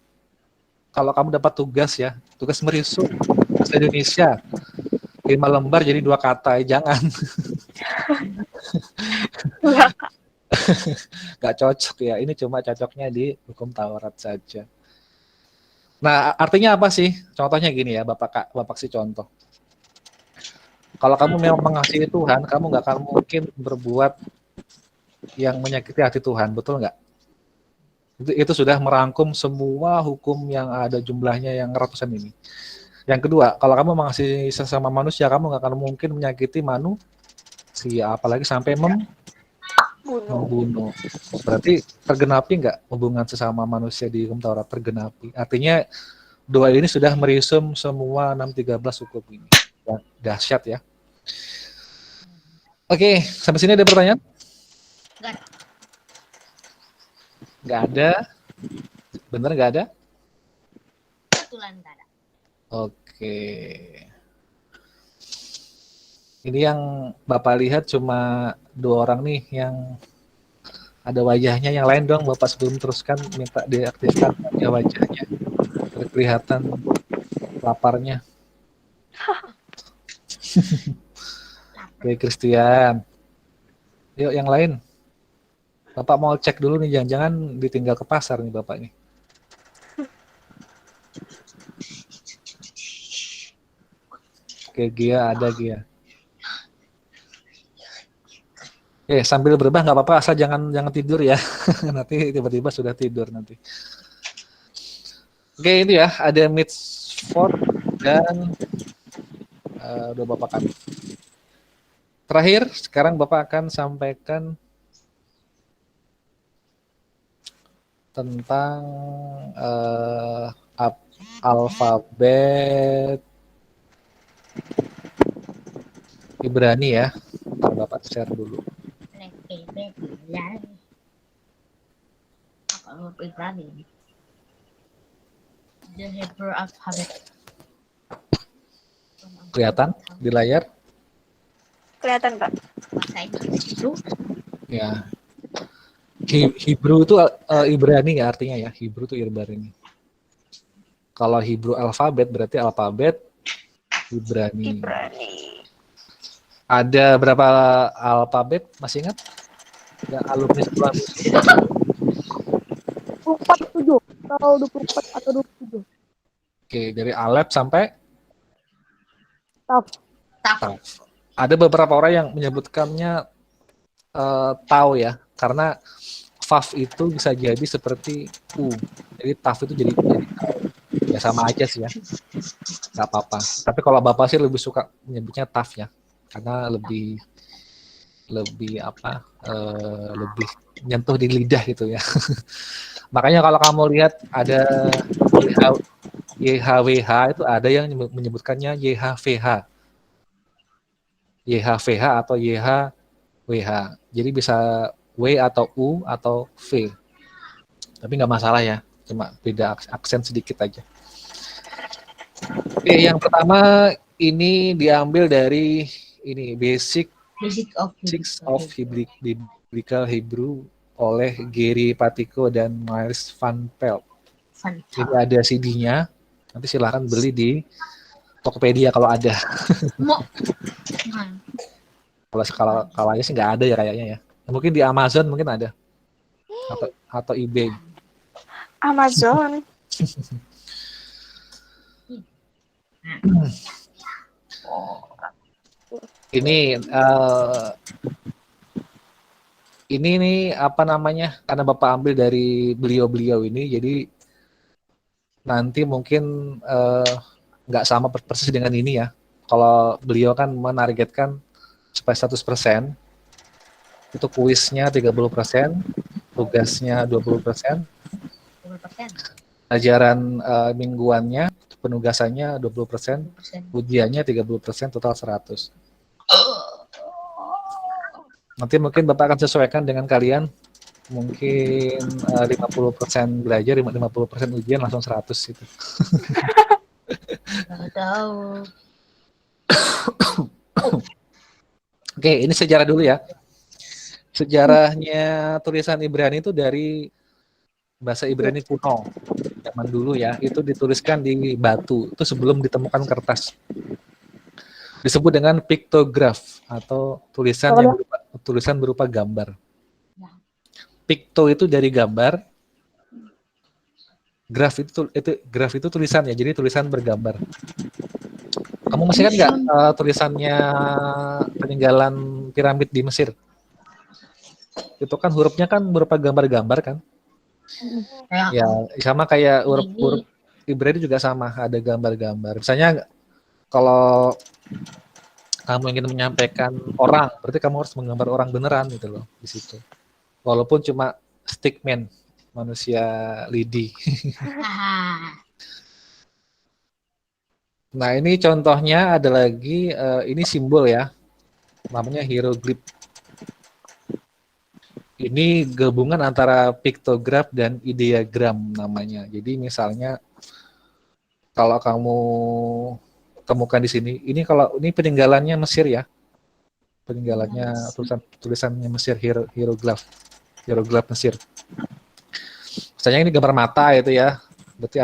kalau kamu dapat tugas ya, tugas merisum bahasa Indonesia 5 lembar jadi 2 kata, jangan. Gak cocok ya, ini cuma cocoknya di hukum Taurat saja. Nah, artinya apa sih? Contohnya gini ya, Bapak kasih contoh. Kalau kamu memang mengasihi Tuhan, kamu gak akan mungkin berbuat yang menyakiti hati Tuhan, betul nggak? Itu sudah merangkum semua hukum yang ada jumlahnya yang ratusan ini. Yang kedua, kalau kamu mengasihi sesama manusia, kamu nggak akan mungkin menyakiti manusia, apalagi sampai membunuh. Berarti tergenapi nggak hubungan sesama manusia di hukum Taurat? Tergenapi. Artinya 2 ini sudah merisum semua 6.13 hukum ini. Ya, dahsyat ya. Oke, sampai sini ada pertanyaan? Nggak ada. Bener nggak ada? Kebetulan nggak ada. Oke. Ini yang Bapak lihat cuma 2 orang nih yang ada wajahnya. Yang lain dong Bapak sebelum teruskan minta diaktifkan ya wajahnya. Kelihatan laparnya. Oke, Christian. Yuk yang lain. Bapak mau cek dulu nih, jangan-jangan ditinggal ke pasar nih Bapak nih. Oke, Gia ada Gia. Sambil berubah nggak apa-apa, asal jangan tidur ya. Nanti tiba-tiba sudah tidur nanti. Oke, ini ya, ada mitzvot dan udah Bapak kan. Terakhir, sekarang Bapak akan sampaikan tentang alfabet Ibrani ya. Bapak share dulu. Alfabet Ibrani. The Hebrew alphabet. Kelihatan di layar? Kelihatan, Pak. Bahasa Inggris itu. Ya. Hebrew itu Ibrani ya artinya ya. Hebrew itu Ibrani. Kalau Hebrew alfabet berarti alfabet Ibrani. Ada berapa alfabet? Masih ingat? Yang alumni sekolah 47. atau 24 atau 27? Oke, dari Alep sampai Taf. Taf. Ada beberapa orang yang menyebutkannya tau ya, karena Faf itu bisa jadi seperti U. Jadi Taf itu jadi tau. Ya sama aja sih ya. Nggak apa-apa. Tapi kalau Bapak sih lebih suka menyebutnya Taf ya. Karena lebih apa? Lebih nyentuh di lidah gitu ya. Makanya kalau kamu lihat ada YHWH itu ada yang menyebutkannya YHVH. YHVH atau YHWH. Jadi bisa W atau U atau V. Tapi nggak masalah ya, cuma beda aksen sedikit aja. Oke, yang pertama ini diambil dari ini Basic of Biblical Hebrew oleh Gary Patiko dan Miles Van Pelt. Ini ada CD-nya. Nanti silahkan beli di Tokopedia kalau ada. Kalau aja sih nggak ada ya kayaknya ya. Mungkin di Amazon mungkin ada. Atau eBay. Amazon. Ini nih apa namanya? Karena Bapak ambil dari beliau-beliau ini, jadi nanti mungkin nggak sama persis dengan ini ya. Kalau beliau kan menargetkan supaya 100%, itu kuisnya 30%, tugasnya 20%, ajaran mingguannya, penugasannya 20%, ujiannya 30%, total 100. Nanti mungkin Bapak akan sesuaikan dengan kalian, mungkin 50% belajar, 50% ujian, langsung 100 gitu. Tahu. Oke, ini sejarah dulu ya. Sejarahnya tulisan Ibrani itu dari bahasa Ibrani kuno. Zaman dulu ya, itu dituliskan di batu. Itu sebelum ditemukan kertas. Disebut dengan piktograf atau tulisan berupa gambar. Pikto itu dari gambar. Graf itu tulisan ya, jadi tulisan bergambar. Kamu masih ingat nggak tulisannya peninggalan piramid di Mesir? Itu kan hurufnya kan berupa gambar-gambar kan? Ya, sama kayak huruf Ibrani juga sama, ada gambar-gambar. Misalnya kalau kamu ingin menyampaikan orang, berarti kamu harus menggambar orang beneran gitu loh di situ. Walaupun cuma stickman, manusia lidi. Nah, ini contohnya ada lagi, ini simbol ya, namanya hieroglif. Ini gabungan antara piktograf dan ideogram namanya. Jadi misalnya kalau kamu temukan di sini, ini peninggalannya Mesir ya, peninggalannya tulisannya Mesir, hieroglif Mesir. Misalnya ini gambar mata itu ya, berarti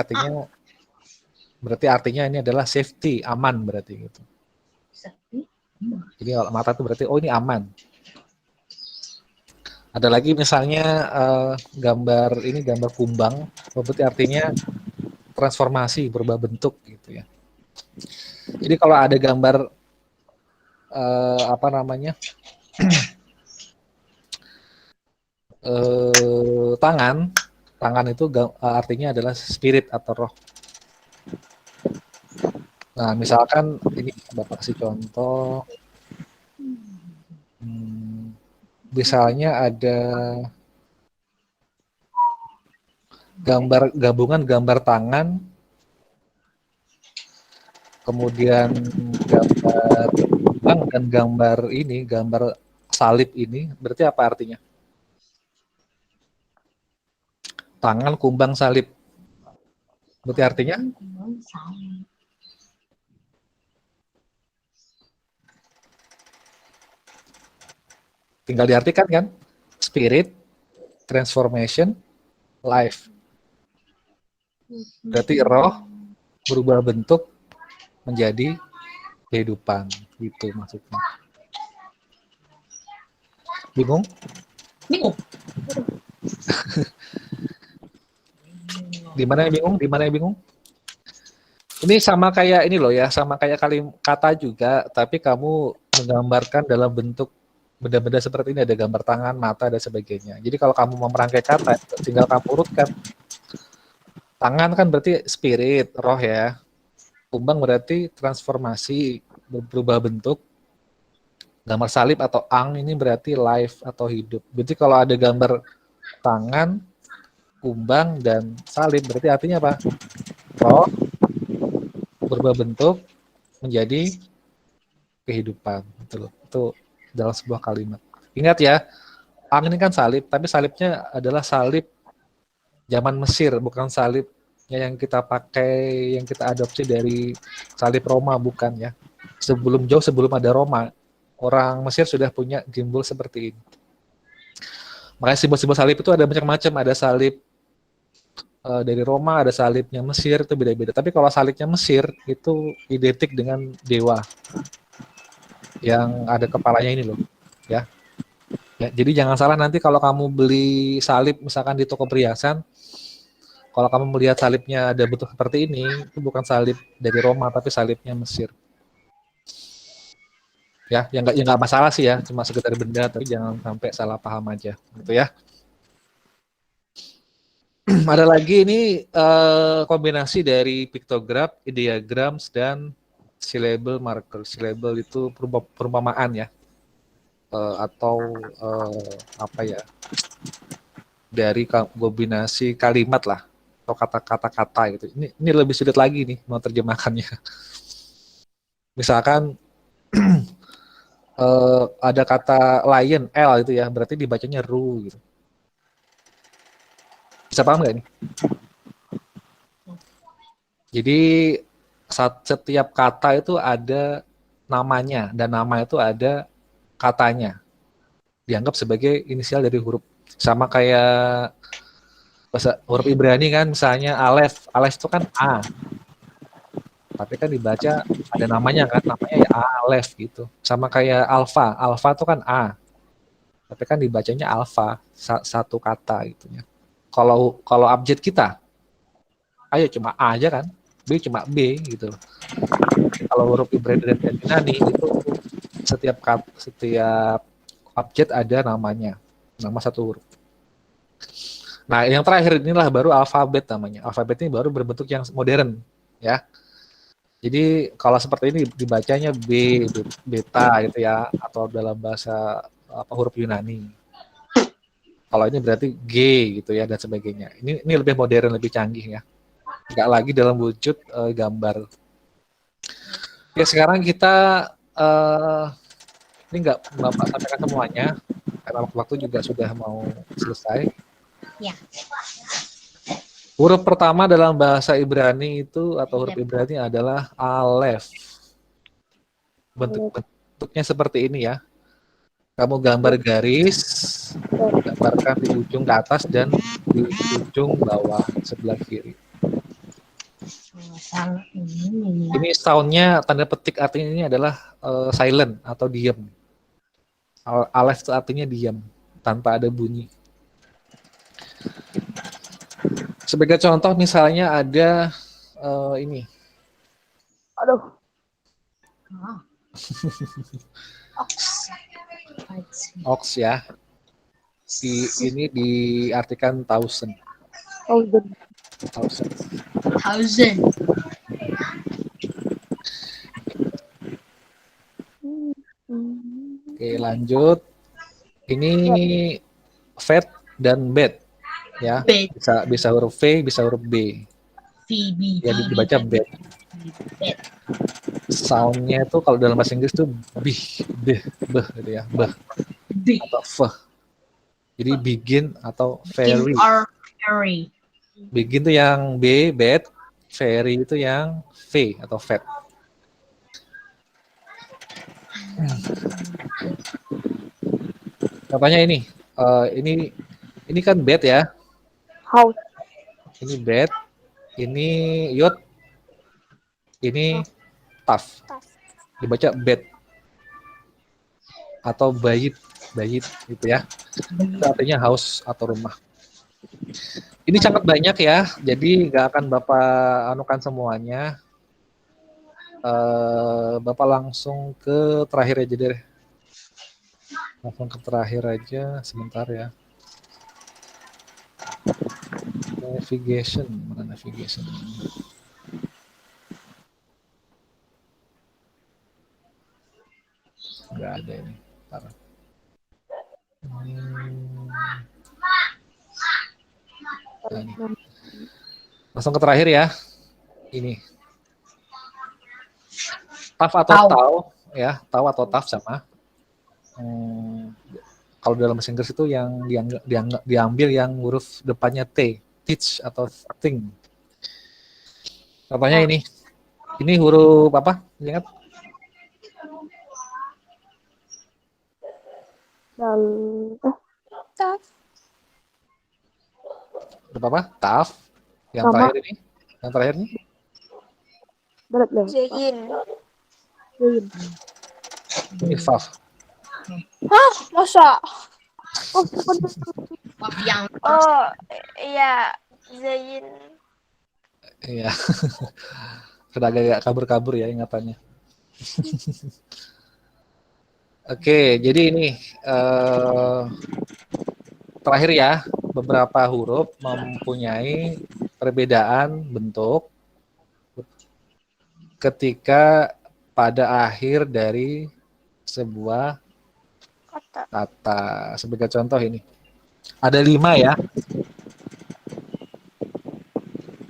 artinya ini adalah safety, aman berarti gitu. Jadi kalau mata itu berarti ini aman. Ada lagi misalnya gambar kumbang, berarti artinya transformasi, berubah bentuk gitu ya. Jadi kalau ada gambar tangan itu artinya adalah spirit atau roh. Nah, misalkan ini Bapak kasih contoh. Misalnya ada gabungan gambar tangan, kemudian gambar kumbang dan gambar salib ini, berarti apa artinya? Tangan, kumbang, salib. Berarti artinya? Tinggal diartikan kan? Spirit, transformation, life. Berarti roh berubah bentuk menjadi kehidupan. Gitu maksudnya. Bingung? Di mana yang bingung? Di mana yang bingung? Ini sama kayak ini loh ya, sama kayak kata juga, tapi kamu menggambarkan dalam bentuk benda-benda seperti ini, ada gambar tangan, mata, dan sebagainya. Jadi kalau kamu mau merangkai kata, tinggal kamu urutkan. Tangan kan berarti spirit, roh ya. Kumbang berarti transformasi, berubah bentuk. Gambar salib atau ang ini berarti life atau hidup. Berarti kalau ada gambar tangan, kumbang, dan salib, berarti artinya apa? Roh berubah bentuk menjadi kehidupan. Itu dalam sebuah kalimat. Ingat ya, ang ini kan salib, tapi salibnya adalah salib zaman Mesir, bukan salibnya yang kita pakai, yang kita adopsi dari salib Roma, bukan ya. Jauh sebelum ada Roma, orang Mesir sudah punya simbol seperti ini. Makanya simbol-simbol salib itu ada macam-macam, ada salib dari Roma, ada salibnya Mesir, itu beda-beda. Tapi kalau salibnya Mesir itu identik dengan dewa yang ada kepalanya ini loh, ya. Jadi jangan salah nanti kalau kamu beli salib misalkan di toko perhiasan, kalau kamu melihat salibnya ada bentuk seperti ini, itu bukan salib dari Roma tapi salibnya Mesir. Ya nggak masalah sih ya, cuma sekedar benda, tapi jangan sampai salah paham aja, gitu ya. Ada lagi ini kombinasi dari piktograf, ideograms, dan syllable marker. Syllable itu perumpamaan ya, atau apa ya, dari kombinasi kalimat lah, atau kata-kata gitu. Ini lebih sulit lagi nih mau terjemahkannya. Misalkan ada kata lion, L itu ya, berarti dibacanya ru gitu. Bisa paham nggak ini? Jadi setiap kata itu ada namanya, dan nama itu ada katanya. Dianggap sebagai inisial dari huruf. Sama kayak bahasa huruf Ibrani kan, misalnya Alef. Alef itu kan A. Tapi kan dibaca ada namanya kan, namanya ya Alef gitu. Sama kayak Alfa. Alfa itu kan A. Tapi kan dibacanya Alfa, satu kata gitu ya. Kalau abjad kita, ayo cuma A aja kan, B cuma B gitu. Kalau huruf Ibrani dan Yunani itu setiap abjad ada namanya, nama satu huruf. Nah yang terakhir inilah baru alfabet namanya. Alfabet ini baru berbentuk yang modern ya. Jadi kalau seperti ini dibacanya B, beta gitu ya, atau dalam bahasa huruf Yunani. Kalau ini berarti G gitu ya, dan sebagainya. Ini lebih modern, lebih canggih ya. Nggak lagi dalam wujud gambar. Ya sekarang kita ini nggak Bapak sampaikan semuanya, karena waktu juga sudah mau selesai. Ya. Huruf pertama dalam bahasa Ibrani itu, atau huruf Ibrani adalah Alef. Bentuknya seperti ini ya. Kamu gambar garis, gambarkan di ujung ke atas dan di ujung bawah sebelah kiri. Ini soundnya tanda petik, artinya ini adalah silent atau diam. Alef itu artinya diam, tanpa ada bunyi. Sebagai contoh misalnya ada ini. Aduh. Ox ya. Ini diartikan thousand. Thousand. Oke, lanjut. Ini fat dan bed ya. Bisa huruf V, bisa huruf B. Ya dibaca bed. Soundnya itu kalau dalam bahasa Inggris tuh bih, beh, beh gitu ya, beh, atau feh. Jadi begin atau very. Begin tuh yang B, bed, very itu yang V atau fat. Contohnya ini kan bed ya. House. Ini bed, ini yacht, ini taf. Dibaca bed atau bayit gitu ya. Itu artinya house atau rumah. Ini sangat banyak ya, jadi nggak akan Bapak anukan semuanya. Bapak langsung ke terakhir aja deh. Langsung ke terakhir aja, sebentar ya. Navigation, mana navigation? Nggak ada ini. Bentar. Nah, ini. Langsung ke terakhir ya. Ini. Taf atau tau, ya, tau atau taf sama. Kalau dalam bahasa Inggris itu yang diambil yang huruf depannya T, teach atau thing. Contohnya ini huruf apa? Ingat? Taf. Huruf apa? Taf. Yang Sama. terakhir ini? Yang terakhir ini? Zain. Ini Faf. Hah? Masa? Yang Oh, iya. Zain. Iya. Sudah agak kabur-kabur ya ingatannya. Oke, jadi ini terakhir ya, beberapa huruf mempunyai perbedaan bentuk ketika pada akhir dari sebuah kata. Sebagai contoh ini, ada 5 ya.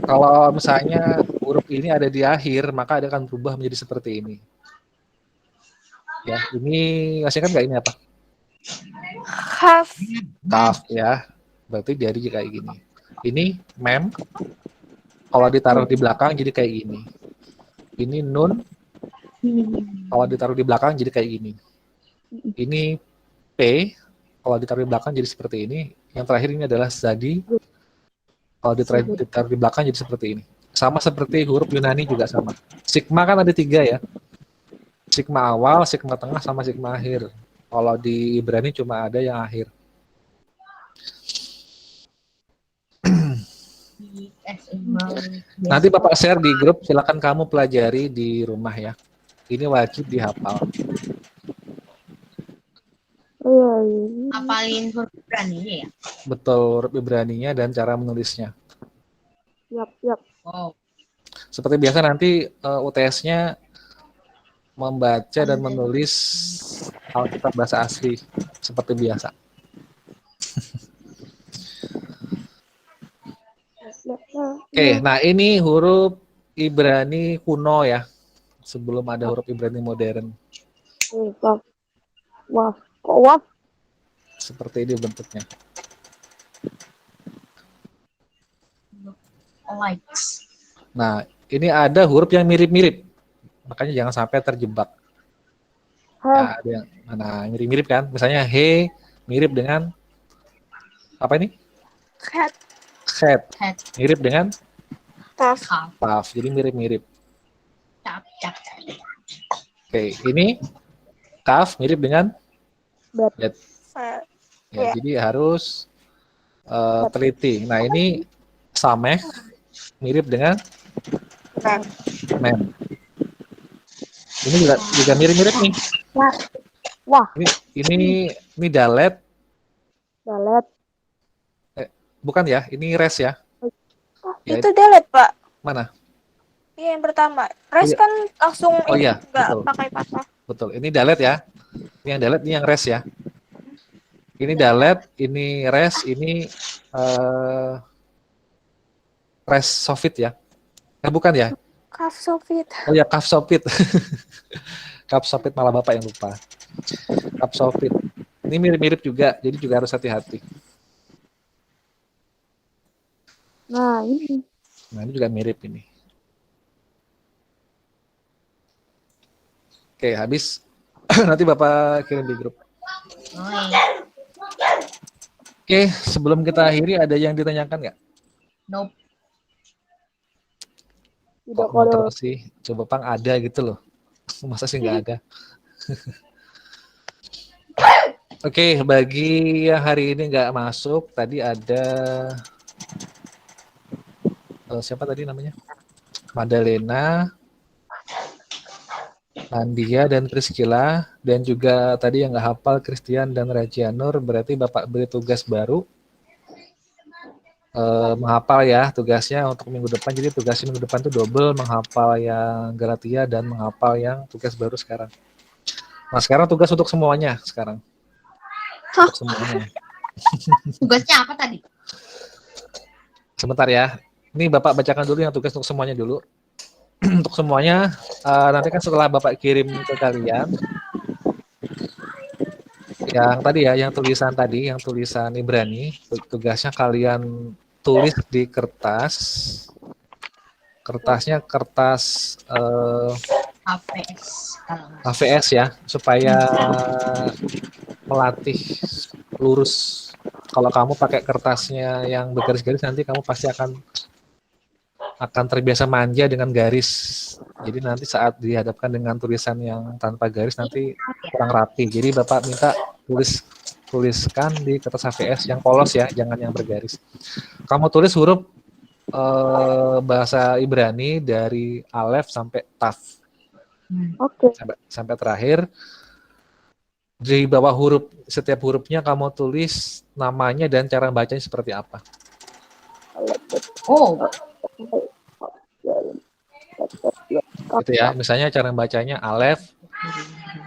Kalau misalnya huruf ini ada di akhir, maka dia akan berubah menjadi seperti ini. Ya, ini masih kan nggak ini apa? Kaf. Kaf ya, berarti jadi kayak gini. Ini mem, kalau ditaruh di belakang jadi kayak gini. Ini nun, kalau ditaruh di belakang jadi kayak gini. Ini p, kalau ditaruh di belakang jadi seperti ini. Yang terakhir ini adalah zadi, kalau ditaruh di belakang jadi seperti ini. Sama seperti huruf Yunani juga sama. Sigma kan ada 3 ya. Sigma awal, sigma tengah, sama sigma akhir. Kalau di Ibrani cuma ada yang akhir. Nanti Bapak share di grup, silakan kamu pelajari di rumah ya. Ini wajib dihafal. hafalin huruf Ibrani ya. Betul, huruf Ibraninya dan cara menulisnya. Yap. Wow. Seperti biasa nanti UTS-nya membaca dan menulis Alkitab bahasa asli seperti biasa. Oke, nah ini huruf Ibrani kuno ya, sebelum ada huruf Ibrani modern. Waf. Kok waf? Seperti ini bentuknya. Likes. Nah, ini ada huruf yang mirip-mirip, makanya jangan sampai terjebak. Ya, ada yang mana mirip-mirip kan? Misalnya he mirip dengan apa ini? Khat. Mirip dengan Taf. taf. Jadi mirip-mirip. Cap. Oke, ini kaf mirip dengan bet. Ya, jadi harus teliti. Nah, ini sameh mirip dengan mem. Ini juga mirip-mirip nih. Wah. Ini dalet. Bukan ya, ini res ya. Ya, Itu delete, Pak. mana? Iya, yang pertama. Res kan langsung Iya, nggak betul. pakai patah. Betul. Ini dalet ya. Ini yang dalet, ini yang res ya. Ini dalet, ini res, ini res sofit ya. Bukan ya? Kaf sofit. Oh ya, kaf sofit. Kaf sofit, malah Bapak yang lupa. Kaf sofit. Ini mirip-mirip juga, jadi juga harus hati-hati. Nah, ini. Nah, ini juga mirip ini. Oke, habis. Nanti Bapak kirim di grup. Oke, sebelum kita akhiri, ada yang ditanyakan nggak? Nope. Kok mau terus sih? Coba Pang ada gitu loh. Masa sih nggak ada? Oke, bagi yang hari ini nggak masuk, tadi ada siapa tadi namanya? Madalena, Andia dan Priscila, dan juga tadi yang nggak hafal Christian dan Rajianur, berarti Bapak beri tugas baru menghafal ya tugasnya untuk minggu depan. Jadi tugasnya minggu depan itu double, menghafal yang Galatia dan menghafal yang tugas baru sekarang. Nah sekarang tugas untuk semuanya sekarang. Untuk semuanya. Tugasnya apa tadi? Sebentar ya. Ini Bapak bacakan dulu yang tugas untuk semuanya dulu. Untuk semuanya, nanti kan setelah Bapak kirim ke kalian, yang tadi ya, yang tulisan Ibrani, tugasnya kalian tulis di kertas. Kertasnya kertas HVS ya, supaya melatih lurus. Kalau kamu pakai kertasnya yang bergaris-garis, nanti kamu pasti akan terbiasa manja dengan garis. Jadi nanti saat dihadapkan dengan tulisan yang tanpa garis nanti kurang rapi. Jadi Bapak minta tuliskan di kertas HVS yang polos ya, jangan yang bergaris. Kamu tulis huruf bahasa Ibrani dari Alef sampai Taf. Oke. Sampai terakhir. Di bawah setiap hurufnya kamu tulis namanya dan cara bacanya seperti apa. Oh. Gitu ya, misalnya cara bacanya Alef,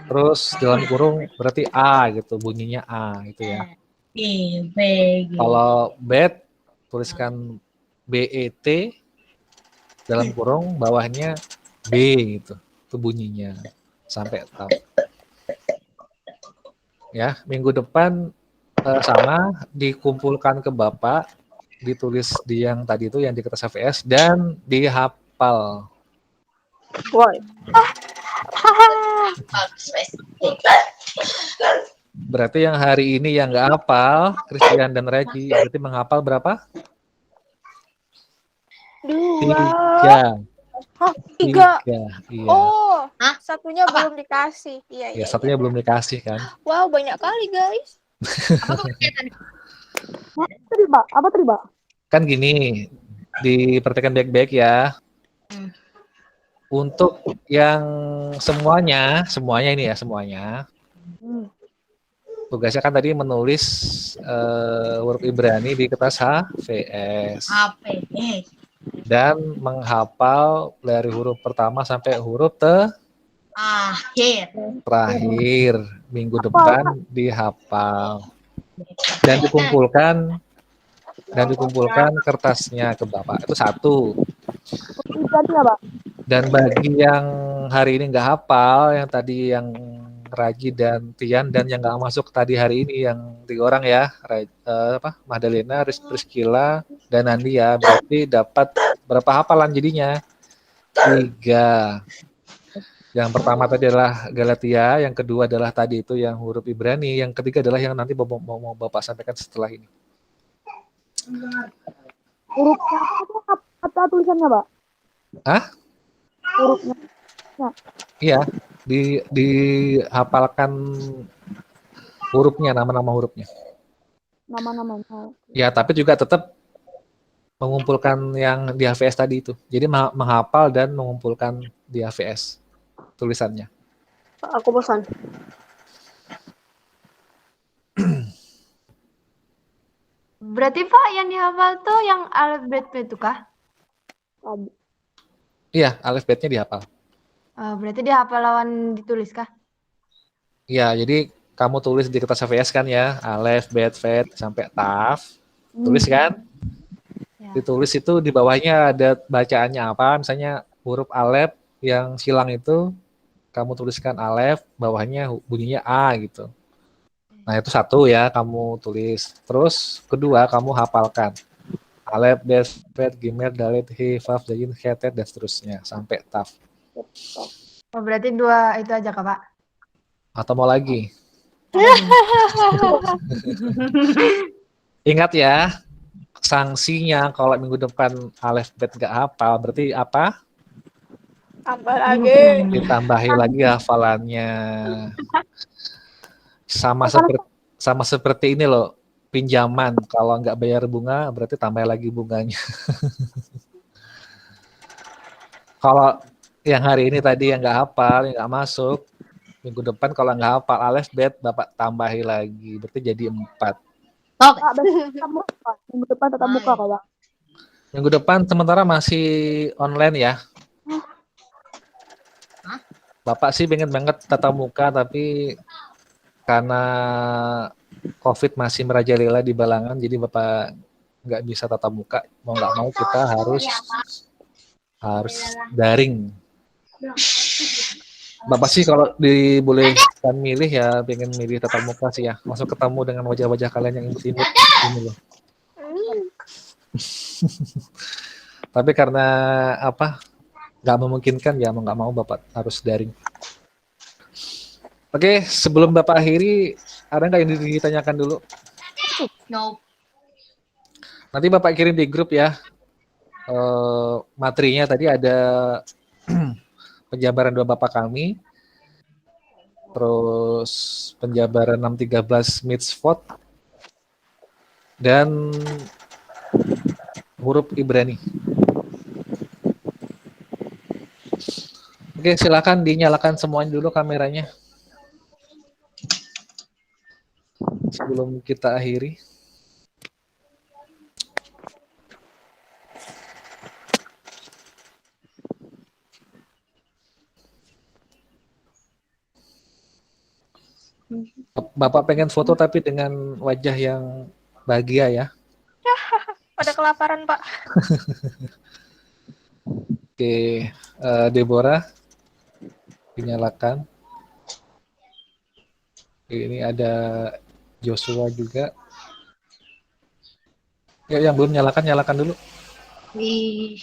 terus dalam kurung berarti A gitu, bunyinya A gitu ya. Kalau bet, tuliskan BET, dalam kurung bawahnya B gitu, itu bunyinya sampai tahu. Ya, minggu depan sama dikumpulkan ke Bapak, ditulis di yang tadi itu yang di kertas HVS dan dihafal. Woi. Berarti yang hari ini yang nggak hafal, Christian dan Regi, berarti menghafal berapa? 2. 3. Hah, 3. Iya. Oh, satunya belum dikasih. Iya, Ya, satunya belum dikasih kan. Wow, banyak kali, guys. Apa tadi, Pak? Kan gini, diperhatikan baik-baik ya. Untuk yang semuanya ini ya semuanya. Tugasnya kan tadi menulis huruf Ibrani di kertas HVS. Dan menghafal dari huruf pertama sampai huruf terakhir. Minggu depan dihafal. Dan dikumpulkan kertasnya ke Bapak. Itu satu. Dan bagi yang hari ini nggak hafal, yang tadi yang Raji dan Tian, dan yang nggak masuk tadi hari ini yang 3 orang ya, Madalena, Priscila, dan Andia, berarti dapat berapa hafalan jadinya? 3. Yang pertama tadi adalah Galatia, yang kedua adalah tadi itu yang huruf Ibrani, yang ketiga adalah yang nanti mau Bapak sampaikan setelah ini. Hurufnya apa tulisannya, Pak? Hah? Hurufnya. Iya, dihafalkan hurufnya, nama-nama hurufnya. Nama-namanya. Ya, tapi juga tetap mengumpulkan yang di HVS tadi itu. Jadi menghafal dan mengumpulkan di HVS tulisannya. Aku bosan. Berarti Pak yang dihafal tuh yang alfabet itu kah? Iya, alfabetnya dihafal. Berarti dihafal lawan ditulis kah? Iya, jadi kamu tulis di kertas HVS kan ya, alef, bet, vet, sampai taf. Tulis kan? Ya. Ditulis itu di bawahnya ada bacaannya apa, misalnya huruf alef yang silang itu, kamu tuliskan alef, bawahnya bunyinya A gitu. Nah itu satu ya, kamu tulis. Terus kedua, kamu hafalkan. Alef, bet, vet, gimer, dalet, he, faf, dayin, hetet, dan seterusnya, sampai taf. Oh, berarti 2 itu aja Kak, Pak? Atau mau lagi? Ingat ya, sanksinya kalau minggu depan alef bet gak hafal, berarti apa? Tambah lagi. Ditambahi lagi hafalannya. Sama seperti ini loh, pinjaman. Kalau nggak bayar bunga, berarti tambah lagi bunganya. Kalau yang hari ini tadi yang nggak hafal, yang nggak masuk, minggu depan kalau nggak hafal alfabet, Bapak tambahi lagi. Berarti jadi 4. Oke. Pak, besok tetap muka. Minggu depan tetap muka kok, Bang. Minggu depan sementara masih online ya. Bapak sih pengen banget tatap muka, tapi karena COVID masih merajalela di Balangan, jadi Bapak nggak bisa tatap muka. Mau nggak mau kita harus daring. Bapak sih kalau dibolehkan milih ya pengen milih tatap muka sih ya. Masuk ketemu dengan wajah-wajah kalian yang imut-imut ini loh. Tapi karena apa nggak memungkinkan ya mau nggak mau Bapak harus daring. Oke, sebelum Bapak akhiri, ada nggak yang ditanyakan dulu? No. Nanti Bapak kirim di grup ya. Materinya tadi ada penjabaran 2 Bapak kami, terus penjabaran 613 mitzvot, dan huruf Ibrani. Oke, silakan dinyalakan semuanya dulu kameranya. Sebelum kita akhiri. Bapak pengen foto tapi dengan wajah yang bahagia ya. Pada kelaparan, Pak. Oke, Deborah dinyalakan. Ini ada Joshua juga. Ya, yang belum nyalakan dulu. Wih.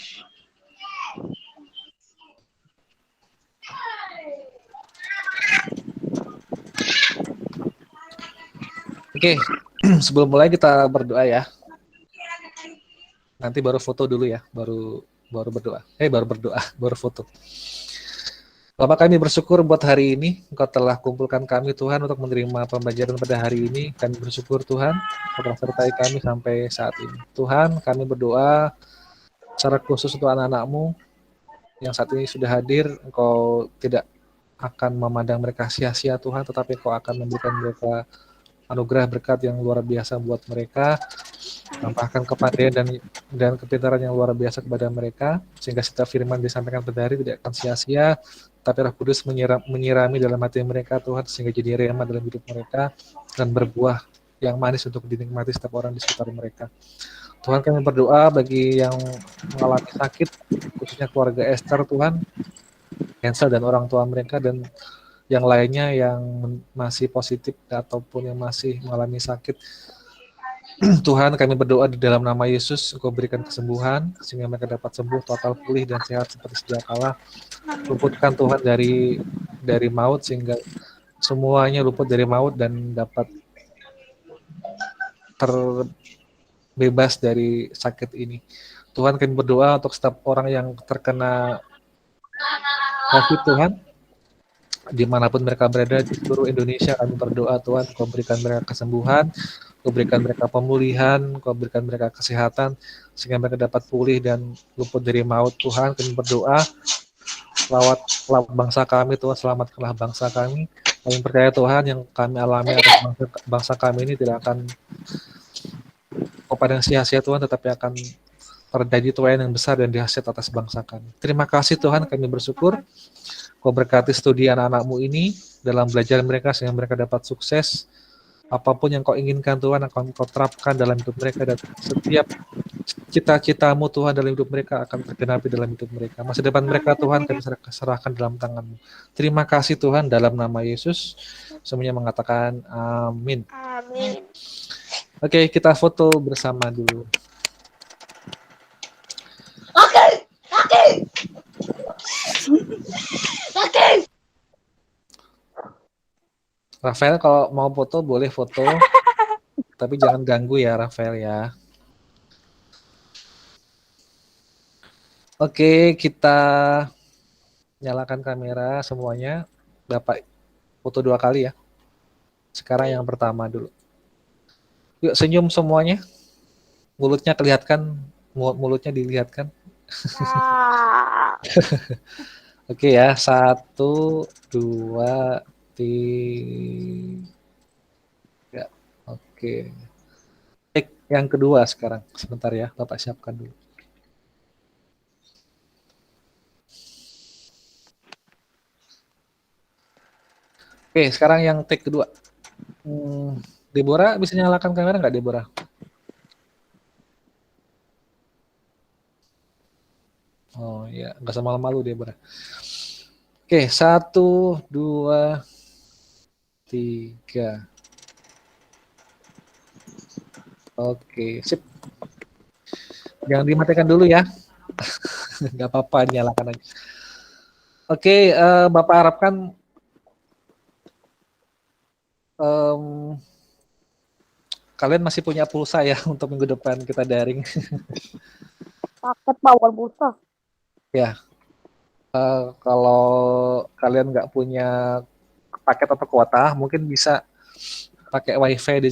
Oke, sebelum mulai kita berdoa ya. Nanti baru foto dulu ya, baru berdoa. Baru berdoa, baru foto. Bapak kami bersyukur buat hari ini, Engkau telah kumpulkan kami Tuhan untuk menerima pembelajaran pada hari ini. Kami bersyukur Tuhan, Engkau telah sertai kami sampai saat ini. Tuhan, kami berdoa secara khusus untuk anak-anak-Mu yang saat ini sudah hadir. Engkau tidak akan memandang mereka sia-sia Tuhan, tetapi Engkau akan memberikan mereka anugerah berkat yang luar biasa buat mereka. Tambahkan kepandaian dan kepintaran yang luar biasa kepada mereka, sehingga setiap firman disampaikan pada hari tidak akan sia-sia, tapi Roh Kudus menyirami dalam hati mereka Tuhan, sehingga jadi rema dalam hidup mereka dan berbuah yang manis untuk dinikmati setiap orang di sekitar mereka. Tuhan, kami berdoa bagi yang mengalami sakit, khususnya keluarga Esther Tuhan, Hansel dan orang tua mereka, dan yang lainnya yang masih positif ataupun yang masih mengalami sakit. Tuhan, kami berdoa di dalam nama Yesus, Engkau berikan kesembuhan, sehingga mereka dapat sembuh, total pulih dan sehat seperti sedia kala. Luputkan Tuhan dari maut, sehingga semuanya luput dari maut dan dapat terbebas dari sakit ini. Tuhan, kami berdoa untuk setiap orang yang terkena COVID Tuhan, dimanapun mereka berada di seluruh Indonesia, kami berdoa Tuhan, Kau berikan mereka kesembuhan, Kau berikan mereka pemulihan, Kau berikan mereka kesehatan, sehingga mereka dapat pulih dan luput dari maut. Tuhan, kami berdoa, selawat bangsa kami Tuhan, selamatkanlah bangsa kami. Kami percaya Tuhan, yang kami alami atas bangsa kami ini tidak akan kepada sia-sia Tuhan, tetapi akan terjadi tuayan yang besar dan dahsyat atas bangsa kami. Terima kasih Tuhan, kami bersyukur. Kau berkati studi anak-anak-Mu ini dalam belajar mereka sehingga mereka dapat sukses. Apapun yang Kau inginkan Tuhan akan Kau terapkan dalam hidup mereka, dan setiap cita-cita-Mu Tuhan dalam hidup mereka akan tergenapi dalam hidup mereka. Masa depan mereka Tuhan kami serahkan dalam tangan-Mu. Terima kasih Tuhan, dalam nama Yesus semuanya mengatakan amin. Amin. Oke, kita foto bersama dulu. Oke. Rafael kalau mau foto boleh foto, tapi jangan ganggu ya Rafael ya. Oke, kita nyalakan kamera semuanya. Bapak foto 2 kali ya. Sekarang yang pertama dulu. Yuk senyum semuanya. Mulutnya kelihatan, mulutnya dilihatkan. Oke ya, 1, 2, 3. Oke. Take yang kedua sekarang. Sebentar ya, Bapak siapkan dulu. Oke, sekarang yang take kedua. Deborah bisa nyalakan kamera nggak, Deborah? Oh ya, nggak usah malu-malu, Deborah. Oke, 1, 2, 3. Oke, sip. Jangan dimatikan dulu ya. Nggak apa-apa, nyalakan aja. Oke, Bapak harapkan kalian masih punya pulsa ya untuk minggu depan kita daring. Paket power pulsa. Ya, kalau kalian nggak punya paket atau kuota, mungkin bisa pakai wifi di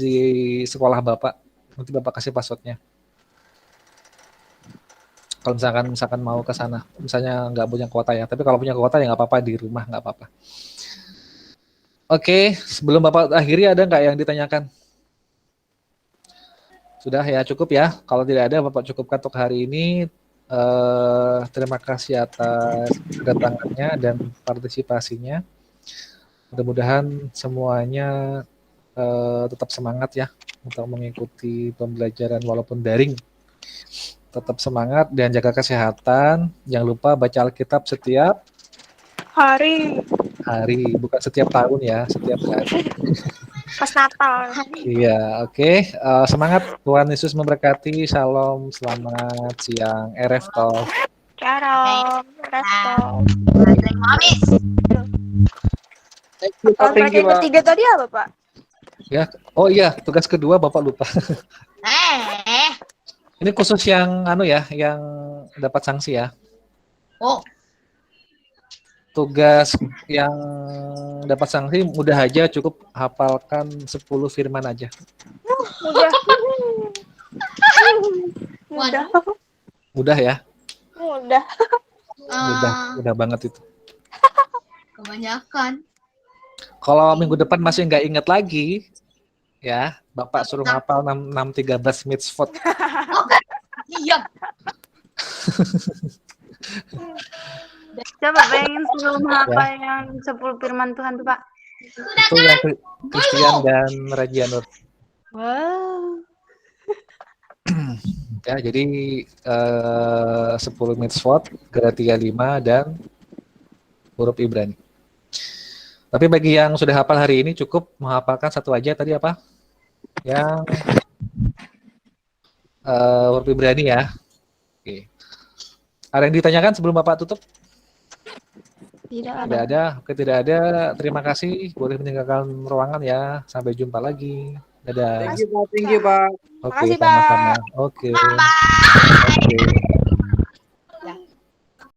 sekolah Bapak. Nanti Bapak kasih passwordnya. Kalau misalkan mau ke sana, misalnya nggak punya kuota ya. Tapi kalau punya kuota ya nggak apa-apa, di rumah nggak apa-apa. Oke, sebelum Bapak akhiri ada nggak yang ditanyakan? Sudah ya, cukup ya. Kalau tidak ada, Bapak cukupkan untuk hari ini. Terima kasih atas kedatangannya dan partisipasinya. Mudah-mudahan semuanya tetap semangat ya untuk mengikuti pembelajaran walaupun daring. Tetap semangat dan jaga kesehatan. Jangan lupa baca Alkitab setiap Hari. Bukan setiap tahun ya, setiap hari. Pas Natal. Iya, oke. Semangat, Tuhan Yesus memberkati. Shalom, selamat siang. Erev Tov. Shalom. Resto. Thank you, yang ketiga tadi apa, Pak? Ya, oh iya, tugas kedua Bapak lupa. Ini khusus yang yang dapat sanksi ya. Oh. Tugas yang dapat sanksi mudah aja, cukup hafalkan 10 firman aja. Mudah. Mudah. Mudah ya? Mudah. Mudah banget itu. Kebanyakan. Kalau minggu depan masih nggak ingat lagi, ya Bapak suruh hafal 613 mitzvot. Iya. Coba bayangin sebelum hafal yang 10 firman Tuhan tuh, Pak. Itu yang Christian dan Rajianur. Wow. Ya, jadi 10 mitzvot, Galatia 5 dan huruf Ibrani. Tapi bagi yang sudah hafal hari ini cukup menghafalkan satu aja tadi apa? Yang huruf Ibrani ya. Oke. Ada yang ditanyakan sebelum Bapak tutup? Tidak ada. Oke, tidak ada. Terima kasih. Boleh meninggalkan ruangan ya. Sampai jumpa lagi. Dadah. Thank you, Pak. Oke, sama-sama. Oke.